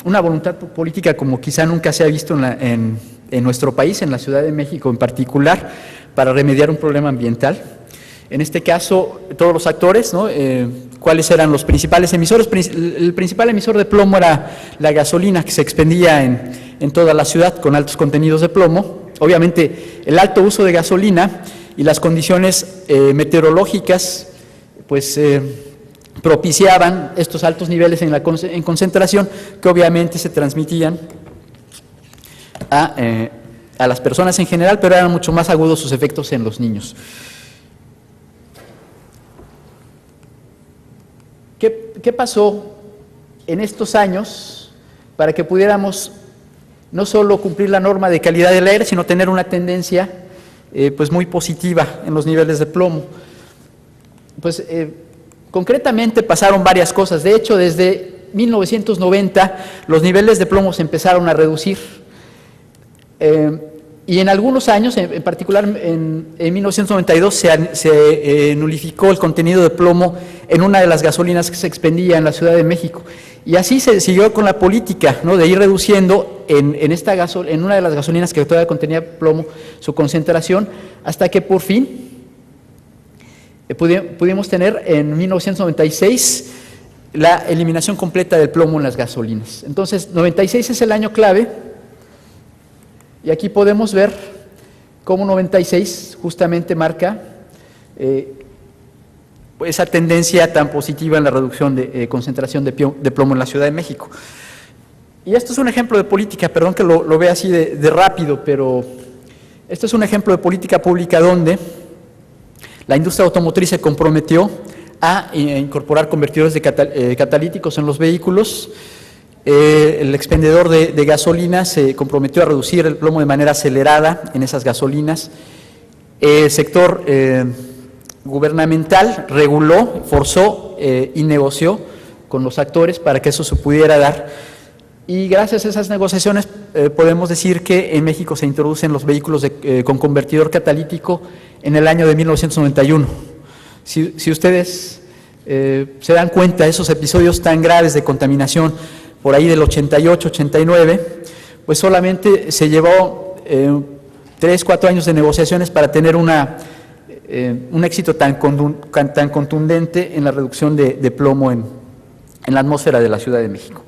Una voluntad política como quizá nunca se ha visto en nuestro país, en la Ciudad de México en particular, para remediar un problema ambiental. En este caso, todos los actores, ¿no? ¿Cuáles eran los principales emisores? El principal emisor de plomo era la gasolina que se expendía en toda la ciudad con altos contenidos de plomo. Obviamente, el alto uso de gasolina y las condiciones meteorológicas, pues propiciaban estos altos niveles en concentración que obviamente se transmitían a las personas en general, pero eran mucho más agudos sus efectos en los niños. ¿Qué pasó en estos años para que pudiéramos no solo cumplir la norma de calidad del aire, sino tener una tendencia pues muy positiva en los niveles de plomo? Pues concretamente pasaron varias cosas. De hecho, desde 1990 los niveles de plomo se empezaron a reducir. Y en algunos años, en particular en 1992, se nulificó el contenido de plomo en una de las gasolinas que se expendía en la Ciudad de México. Y así se siguió con la política, ¿no? De ir reduciendo en una de las gasolinas que todavía contenía plomo su concentración, hasta que por fin pudimos tener en 1996 la eliminación completa del plomo en las gasolinas. Entonces, 96 es el año clave, y aquí podemos ver cómo 96 justamente marca esa tendencia tan positiva en la reducción de concentración de plomo en la Ciudad de México. Y esto es un ejemplo de política, perdón que lo vea así de rápido, pero esto es un ejemplo de política pública donde la industria automotriz se comprometió a incorporar convertidores catalíticos en los vehículos. El expendedor de gasolina se comprometió a reducir el plomo de manera acelerada en esas gasolinas. El sector gubernamental reguló, forzó y negoció con los actores para que eso se pudiera dar. Y gracias a esas negociaciones podemos decir que en México se introducen los vehículos con convertidor catalítico en el año de 1991. Si ustedes se dan cuenta de esos episodios tan graves de contaminación por ahí del 88, 89, pues solamente se llevó 3-4 años de negociaciones para tener un éxito tan contundente en la reducción de plomo en la atmósfera de la Ciudad de México.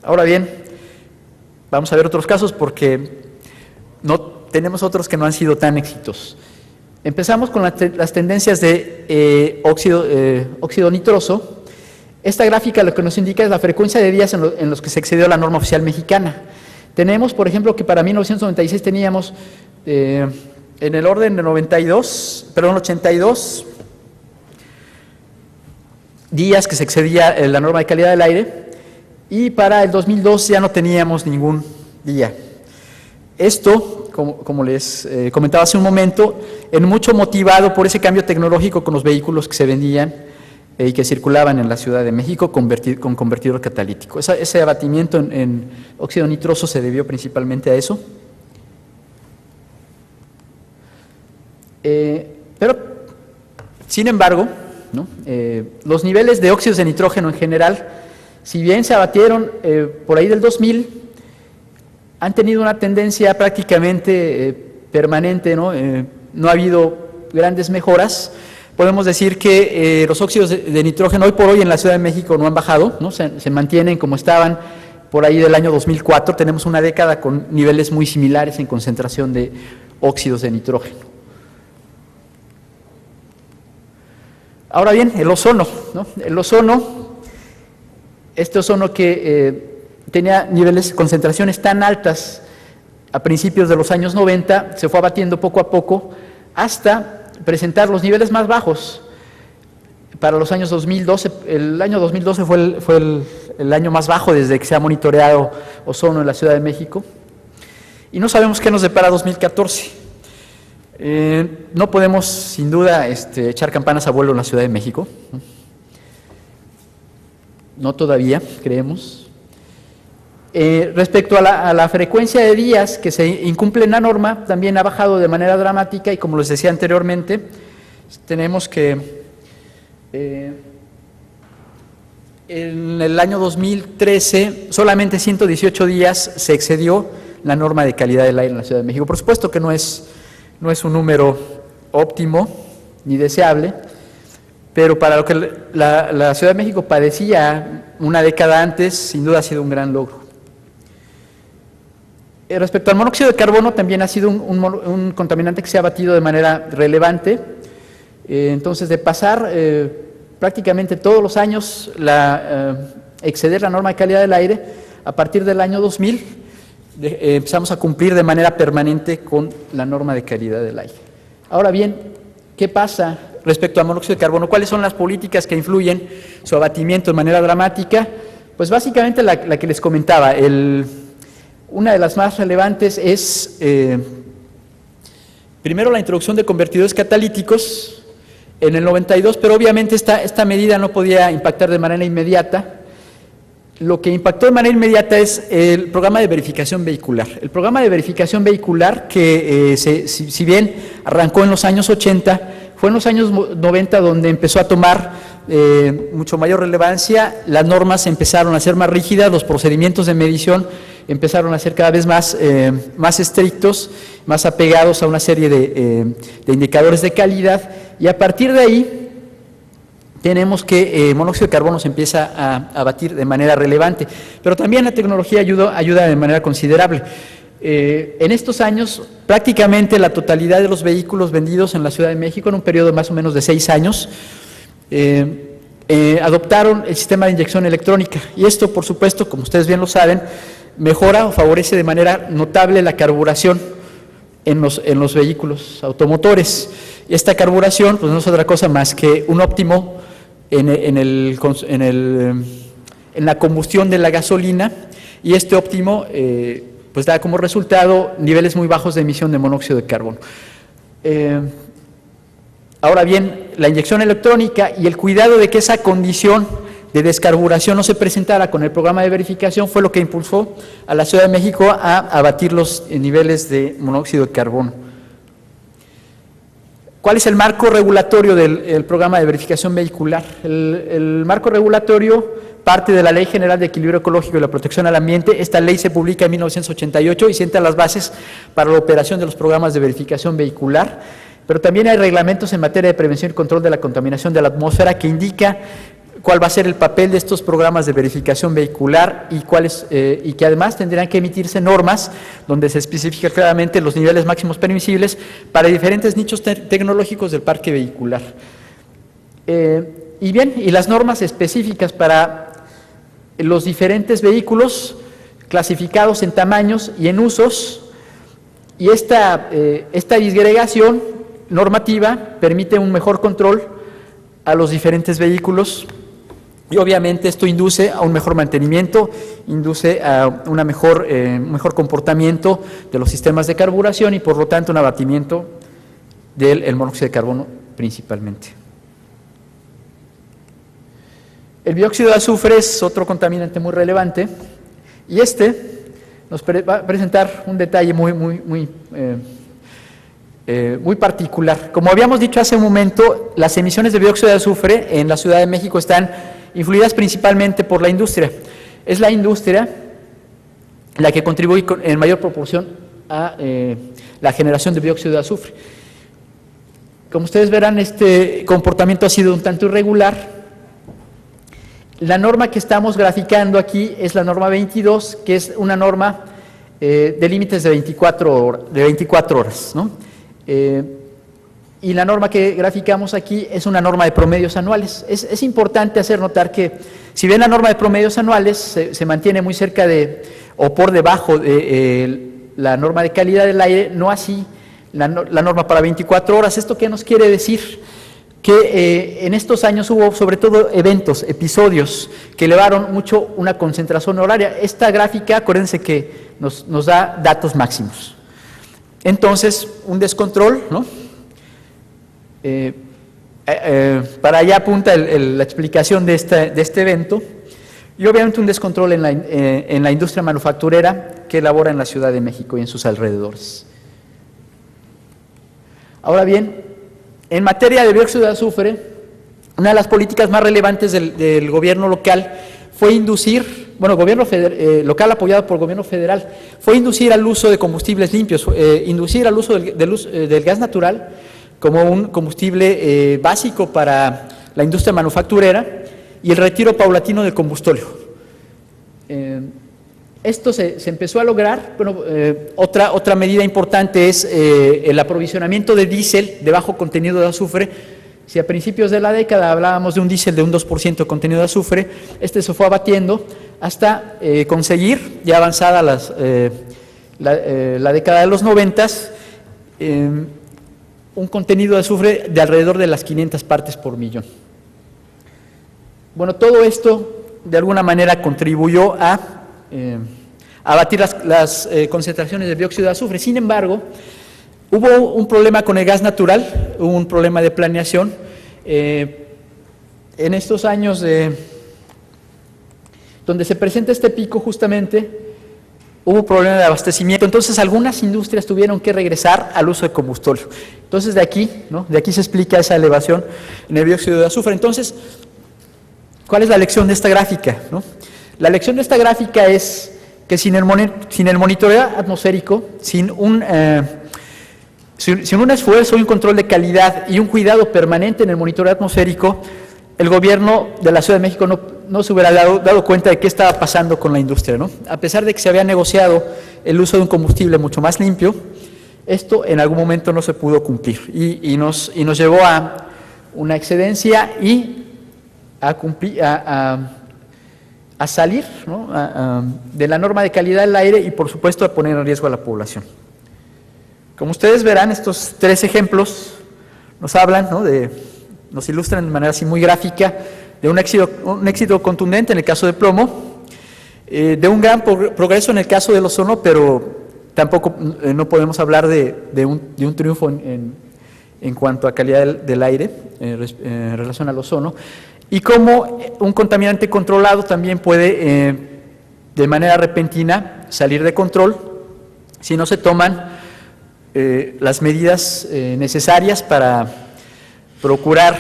Ahora bien, vamos a ver otros casos porque tenemos otros que no han sido tan exitosos. Empezamos con las tendencias de óxido nitroso. Esta gráfica lo que nos indica es la frecuencia de días en los que se excedió la norma oficial mexicana. Tenemos, por ejemplo, que para 1996 teníamos en el orden de 82 días que se excedía la norma de calidad del aire, y para el 2002 ya no teníamos ningún día. Esto, como les comentaba hace un momento, en mucho motivado por ese cambio tecnológico con los vehículos que se vendían y que circulaban en la Ciudad de México con convertidor catalítico. Ese abatimiento en óxido nitroso se debió principalmente a eso. Pero, sin embargo, ¿no? Los niveles de óxidos de nitrógeno en general, si bien se abatieron por ahí del 2000, han tenido una tendencia prácticamente permanente, ¿no? No ha habido grandes mejoras. Podemos decir que los óxidos de nitrógeno hoy por hoy en la Ciudad de México no han bajado, ¿no? Se mantienen como estaban por ahí del año 2004. Tenemos una década con niveles muy similares en concentración de óxidos de nitrógeno. Ahora bien, el ozono, ¿no? El ozono, este ozono que tenía niveles, concentraciones tan altas a principios de los años 90, se fue abatiendo poco a poco hasta presentar los niveles más bajos para los años 2012. El año 2012 fue el año más bajo desde que se ha monitoreado ozono en la Ciudad de México, y no sabemos qué nos depara 2014. No podemos, sin duda, echar campanas a vuelo en la Ciudad de México. No todavía, creemos. Respecto a la frecuencia de días que se incumplen la norma, también ha bajado de manera dramática, y como les decía anteriormente, tenemos que en el año 2013 solamente 118 días se excedió la norma de calidad del aire en la Ciudad de México. Por supuesto que no es un número óptimo ni deseable, pero para lo que la Ciudad de México padecía una década antes, sin duda ha sido un gran logro. Respecto al monóxido de carbono, también ha sido un contaminante que se ha abatido de manera relevante. Entonces, de pasar prácticamente todos los años exceder la norma de calidad del aire, a partir del año 2000 empezamos a cumplir de manera permanente con la norma de calidad del aire. Ahora bien, ¿qué pasa respecto al monóxido de carbono? ¿Cuáles son las políticas que influyen su abatimiento de manera dramática? Pues básicamente la que les comentaba. Una de las más relevantes es, primero, la introducción de convertidores catalíticos en el 92, pero obviamente esta medida no podía impactar de manera inmediata. Lo que impactó de manera inmediata es el programa de verificación vehicular. El programa de verificación vehicular que, si bien arrancó en los años 80, fue en los años 90 donde empezó a tomar mucho mayor relevancia. Las normas empezaron a ser más rígidas, los procedimientos de medición empezaron a ser cada vez más estrictos, más apegados a una serie de indicadores de calidad, y a partir de ahí, tenemos que monóxido de carbono se empieza a abatir de manera relevante, pero también la tecnología ayuda de manera considerable. En estos años, prácticamente la totalidad de los vehículos vendidos en la Ciudad de México, en un periodo más o menos de 6 años, adoptaron el sistema de inyección electrónica, y esto, por supuesto, como ustedes bien lo saben, mejora o favorece de manera notable la carburación en los vehículos automotores. Y esta carburación pues no es otra cosa más que un óptimo en la combustión de la gasolina, y este óptimo pues da como resultado niveles muy bajos de emisión de monóxido de carbono. Ahora bien, la inyección electrónica y el cuidado de que esa condición de descarburación no se presentara con el programa de verificación fue lo que impulsó a la Ciudad de México a abatir los niveles de monóxido de carbono. ¿Cuál es el marco regulatorio del programa de verificación vehicular? El marco regulatorio parte de la Ley General de Equilibrio Ecológico y la Protección al Ambiente. Esta ley se publica en 1988 y sienta las bases para la operación de los programas de verificación vehicular, pero también hay reglamentos en materia de prevención y control de la contaminación de la atmósfera que indica cuál va a ser el papel de estos programas de verificación vehicular y que además tendrán que emitirse normas donde se especifica claramente los niveles máximos permisibles para diferentes nichos tecnológicos del parque vehicular. Y las normas específicas para los diferentes vehículos clasificados en tamaños y en usos, y esta disgregación normativa permite un mejor control a los diferentes vehículos. Y obviamente esto induce a un mejor mantenimiento, induce a un mejor comportamiento de los sistemas de carburación y por lo tanto un abatimiento del monóxido de carbono principalmente. El dióxido de azufre es otro contaminante muy relevante y nos va a presentar un detalle muy particular. Como habíamos dicho hace un momento, las emisiones de dióxido de azufre en la Ciudad de México están influidas principalmente por la industria. Es la industria la que contribuye en mayor proporción a la generación de dióxido de azufre. Como ustedes verán, este comportamiento ha sido un tanto irregular. La norma que estamos graficando aquí es la norma 22, que es una norma de límites de 24 horas, ¿no? Y la norma que graficamos aquí es una norma de promedios anuales. Es importante hacer notar que, si bien la norma de promedios anuales se mantiene muy cerca o por debajo de la norma de calidad del aire, no así la norma para 24 horas. ¿Esto qué nos quiere decir? Que en estos años hubo sobre todo episodios que elevaron mucho una concentración horaria. Esta gráfica, acuérdense que nos da datos máximos. Entonces, un descontrol, ¿no? Para allá apunta la explicación de este evento, y obviamente un descontrol en la industria manufacturera que elabora en la Ciudad de México y en sus alrededores. Ahora bien, en materia de dióxido de azufre, una de las políticas más relevantes del gobierno local fue gobierno local apoyado por el gobierno federal, fue inducir al uso de combustibles limpios, inducir al uso del gas natural como un combustible básico para la industria manufacturera y el retiro paulatino del combustóleo. Esto se empezó a lograr. Otra medida importante es el aprovisionamiento de diésel de bajo contenido de azufre. Si a principios de la década hablábamos de un diésel de un 2% de contenido de azufre, se fue abatiendo hasta conseguir, ya avanzada la década de los 90s, un contenido de azufre de alrededor de las 500 partes por millón. Bueno, todo esto de alguna manera contribuyó a abatir las concentraciones de dióxido de azufre. Sin embargo, hubo un problema con el gas natural, hubo un problema de planeación. En estos años donde se presenta este pico, justamente hubo problema de abastecimiento, entonces algunas industrias tuvieron que regresar al uso de combustóleo. Entonces de aquí se explica esa elevación en el dióxido de azufre. Entonces, ¿cuál es la lección de esta gráfica, no? La lección de esta gráfica es que sin el monitoreo atmosférico, sin un esfuerzo y un control de calidad y un cuidado permanente en el monitoreo atmosférico, el gobierno de la Ciudad de México no se hubiera dado cuenta de qué estaba pasando con la industria, ¿no? A pesar de que se había negociado el uso de un combustible mucho más limpio, esto en algún momento no se pudo cumplir y nos llevó a una excedencia y a salir, ¿no? De la norma de calidad del aire y, por supuesto, a poner en riesgo a la población. Como ustedes verán, estos 3 ejemplos nos hablan, ¿no? Nos ilustran de manera así muy gráfica de un éxito contundente en el caso de plomo, de un gran progreso en el caso del ozono, pero tampoco no podemos hablar de un triunfo en cuanto a calidad del aire en relación al ozono, y cómo un contaminante controlado también puede de manera repentina salir de control si no se toman las medidas necesarias para procurar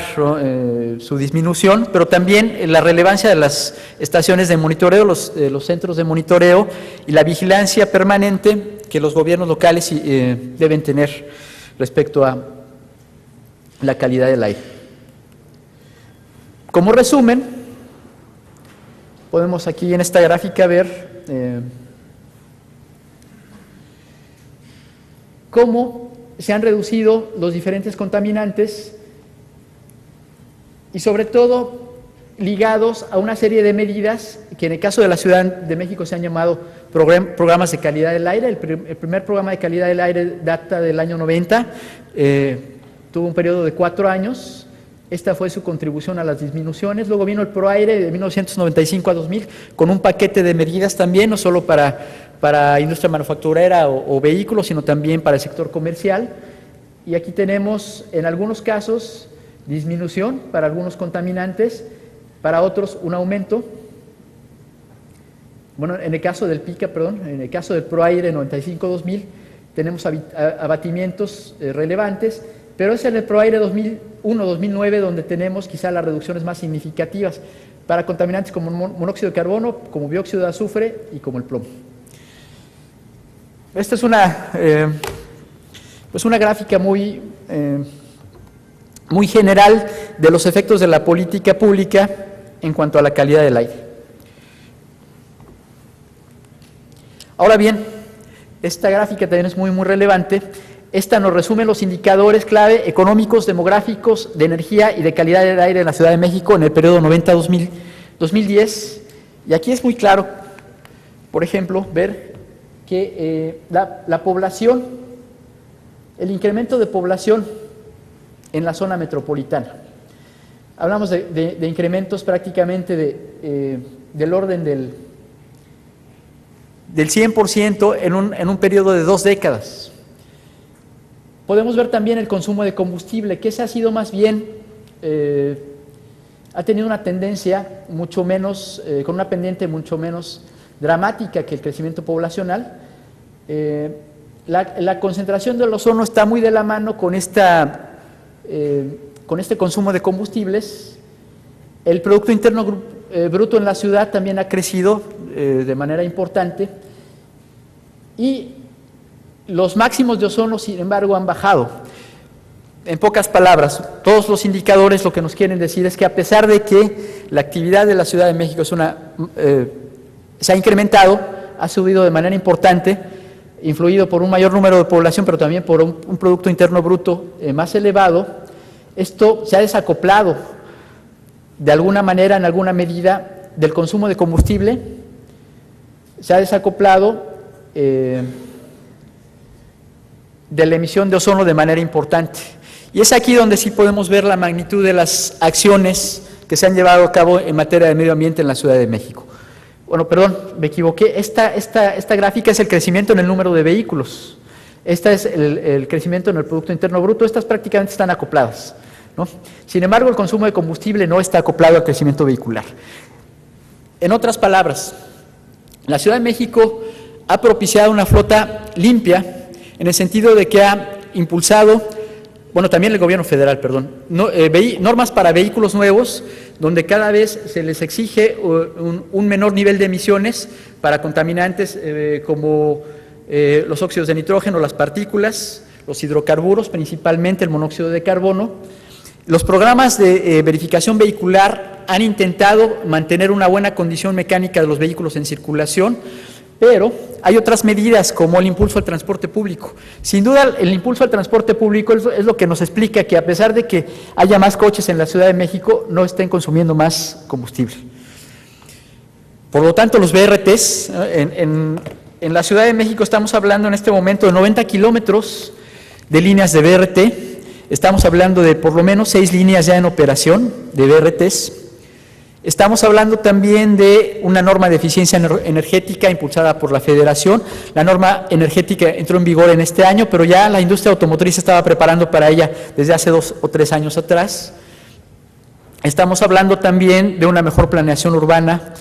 su disminución, pero también la relevancia de las estaciones de monitoreo, los centros de monitoreo y la vigilancia permanente que los gobiernos locales deben tener respecto a la calidad del aire. Como resumen, podemos aquí en esta gráfica ver cómo se han reducido los diferentes contaminantes y sobre todo ligados a una serie de medidas que en el caso de la Ciudad de México se han llamado programas de calidad del aire. El primer programa de calidad del aire data del año 90, tuvo un periodo de 4 años. Esta fue su contribución a las disminuciones. Luego vino el ProAire de 1995 a 2000 con un paquete de medidas también, no solo para industria manufacturera o vehículos, sino también para el sector comercial. Y aquí tenemos, en algunos casos, disminución para algunos contaminantes, para otros un aumento. Bueno, en el caso del PICA, en el caso del ProAire 95-2000, tenemos abatimientos relevantes, pero es en el ProAire 2001-2009 donde tenemos quizá las reducciones más significativas para contaminantes como monóxido de carbono, como dióxido de azufre y como el plomo. Esta es una gráfica muy general de los efectos de la política pública en cuanto a la calidad del aire. Ahora bien, esta gráfica también es muy relevante. Esta nos resume los indicadores clave económicos, demográficos, de energía y de calidad del aire en la Ciudad de México en el periodo 90-2010. Y aquí es muy claro, por ejemplo, ver que la población, el incremento de población en la zona metropolitana. Hablamos de incrementos prácticamente del orden del 100% en un periodo de 2 décadas. Podemos ver también el consumo de combustible, que ese ha sido más bien, ha tenido una tendencia mucho menos, con una pendiente mucho menos dramática que el crecimiento poblacional. La concentración del ozono está muy de la mano con este consumo de combustibles. El Producto Interno Bruto en la ciudad también ha crecido de manera importante y los máximos de ozono, sin embargo, han bajado. En pocas palabras, todos los indicadores lo que nos quieren decir es que a pesar de que la actividad de la Ciudad de México se ha incrementado, ha subido de manera importante, influido por un mayor número de población, pero también por un Producto Interno Bruto más elevado, esto se ha desacoplado de alguna manera, en alguna medida, del consumo de combustible, se ha desacoplado de la emisión de ozono de manera importante. Y es aquí donde sí podemos ver la magnitud de las acciones que se han llevado a cabo en materia de medio ambiente en la Ciudad de México. Bueno, perdón, me equivoqué. Esta gráfica es el crecimiento en el número de vehículos. Esta es el crecimiento en el Producto Interno Bruto. Estas prácticamente están acopladas, ¿no? Sin embargo, el consumo de combustible no está acoplado al crecimiento vehicular. En otras palabras, la Ciudad de México ha propiciado una flota limpia en el sentido de que ha impulsado, bueno, también el gobierno federal, normas para vehículos nuevos, donde cada vez se les exige un menor nivel de emisiones para contaminantes como los óxidos de nitrógeno, las partículas, los hidrocarburos, principalmente el monóxido de carbono. Los programas de verificación vehicular han intentado mantener una buena condición mecánica de los vehículos en circulación, pero hay otras medidas como el impulso al transporte público. Sin duda, el impulso al transporte público es lo que nos explica que a pesar de que haya más coches en la Ciudad de México, no estén consumiendo más combustible. Por lo tanto, los BRTs, en la Ciudad de México estamos hablando en este momento de 90 kilómetros de líneas de BRT, estamos hablando de por lo menos 6 líneas ya en operación de BRTs. Estamos hablando también de una norma de eficiencia energética impulsada por la Federación. La norma energética entró en vigor en este año, pero ya la industria automotriz estaba preparando para ella desde hace 2 o 3 años atrás. Estamos hablando también de una mejor planeación urbana.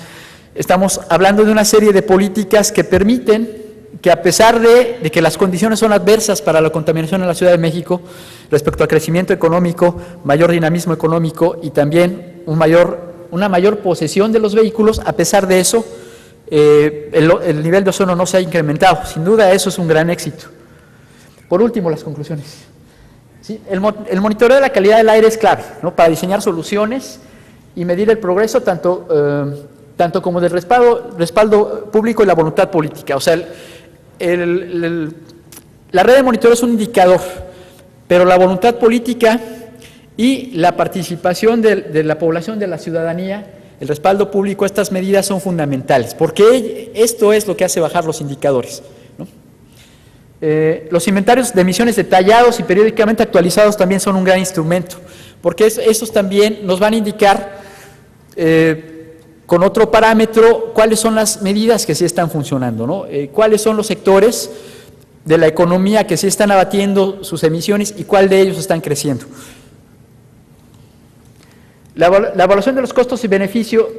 Estamos hablando de una serie de políticas que permiten que, a pesar de que las condiciones son adversas para la contaminación en la Ciudad de México, respecto al crecimiento económico, mayor dinamismo económico y también una mayor posesión de los vehículos, a pesar de eso, el nivel de ozono no se ha incrementado. Sin duda, eso es un gran éxito. Por último, las conclusiones. ¿Sí? El monitoreo de la calidad del aire es clave, ¿no?, para diseñar soluciones y medir el progreso tanto como del respaldo público y la voluntad política. O sea, la red de monitoreo es un indicador, pero la voluntad política y la participación de la población, de la ciudadanía, el respaldo público a estas medidas son fundamentales, porque esto es lo que hace bajar los indicadores, ¿no? Los inventarios de emisiones detallados y periódicamente actualizados también son un gran instrumento, porque esos también nos van a indicar con otro parámetro cuáles son las medidas que sí están funcionando, ¿no? Cuáles son los sectores de la economía que sí están abatiendo sus emisiones y cuál de ellos están creciendo. La evaluación de los costos y beneficios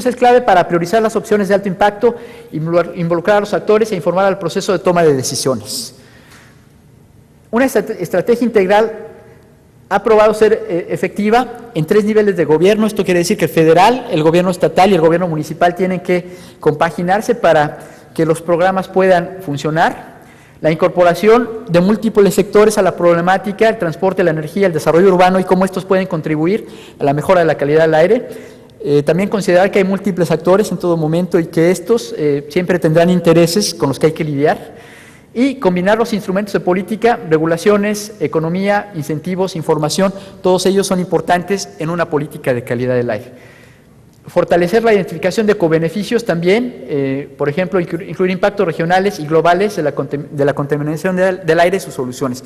es clave para priorizar las opciones de alto impacto, involucrar a los actores e informar al proceso de toma de decisiones. Una estrategia integral ha probado ser efectiva en 3 niveles de gobierno. Esto quiere decir que el federal, el gobierno estatal y el gobierno municipal tienen que compaginarse para que los programas puedan funcionar. La incorporación de múltiples sectores a la problemática, el transporte, la energía, el desarrollo urbano y cómo estos pueden contribuir a la mejora de la calidad del aire. También considerar que hay múltiples actores en todo momento y que estos siempre tendrán intereses con los que hay que lidiar. Y combinar los instrumentos de política, regulaciones, economía, incentivos, información, todos ellos son importantes en una política de calidad del aire. Fortalecer la identificación de cobeneficios también, por ejemplo, incluir impactos regionales y globales de la contaminación del aire y sus soluciones.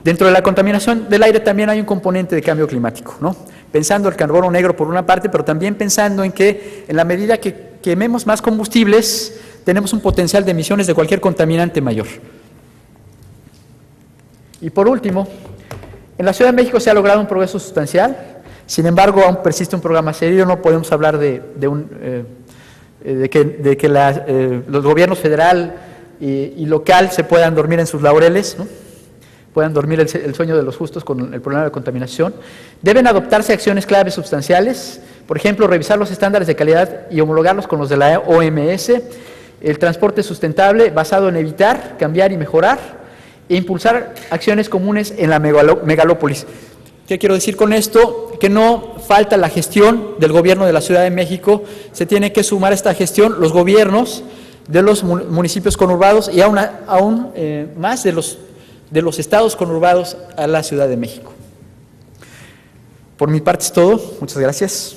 Dentro de la contaminación del aire también hay un componente de cambio climático, ¿no? Pensando el carbono negro por una parte, pero también pensando en que en la medida que quememos más combustibles, tenemos un potencial de emisiones de cualquier contaminante mayor. Y por último, en la Ciudad de México se ha logrado un progreso sustancial. Sin embargo, aún persiste un programa serio. No podemos hablar de que los gobiernos federal y local se puedan dormir en sus laureles, ¿no? Puedan dormir el sueño de los justos con el problema de contaminación. Deben adoptarse acciones claves sustanciales, por ejemplo, revisar los estándares de calidad y homologarlos con los de la OMS, el transporte sustentable basado en evitar, cambiar y mejorar, e impulsar acciones comunes en la megalópolis. ¿Qué quiero decir con esto? Que no falta la gestión del gobierno de la Ciudad de México, se tiene que sumar a esta gestión los gobiernos de los municipios conurbados y aún más de los estados conurbados a la Ciudad de México. Por mi parte es todo, muchas gracias.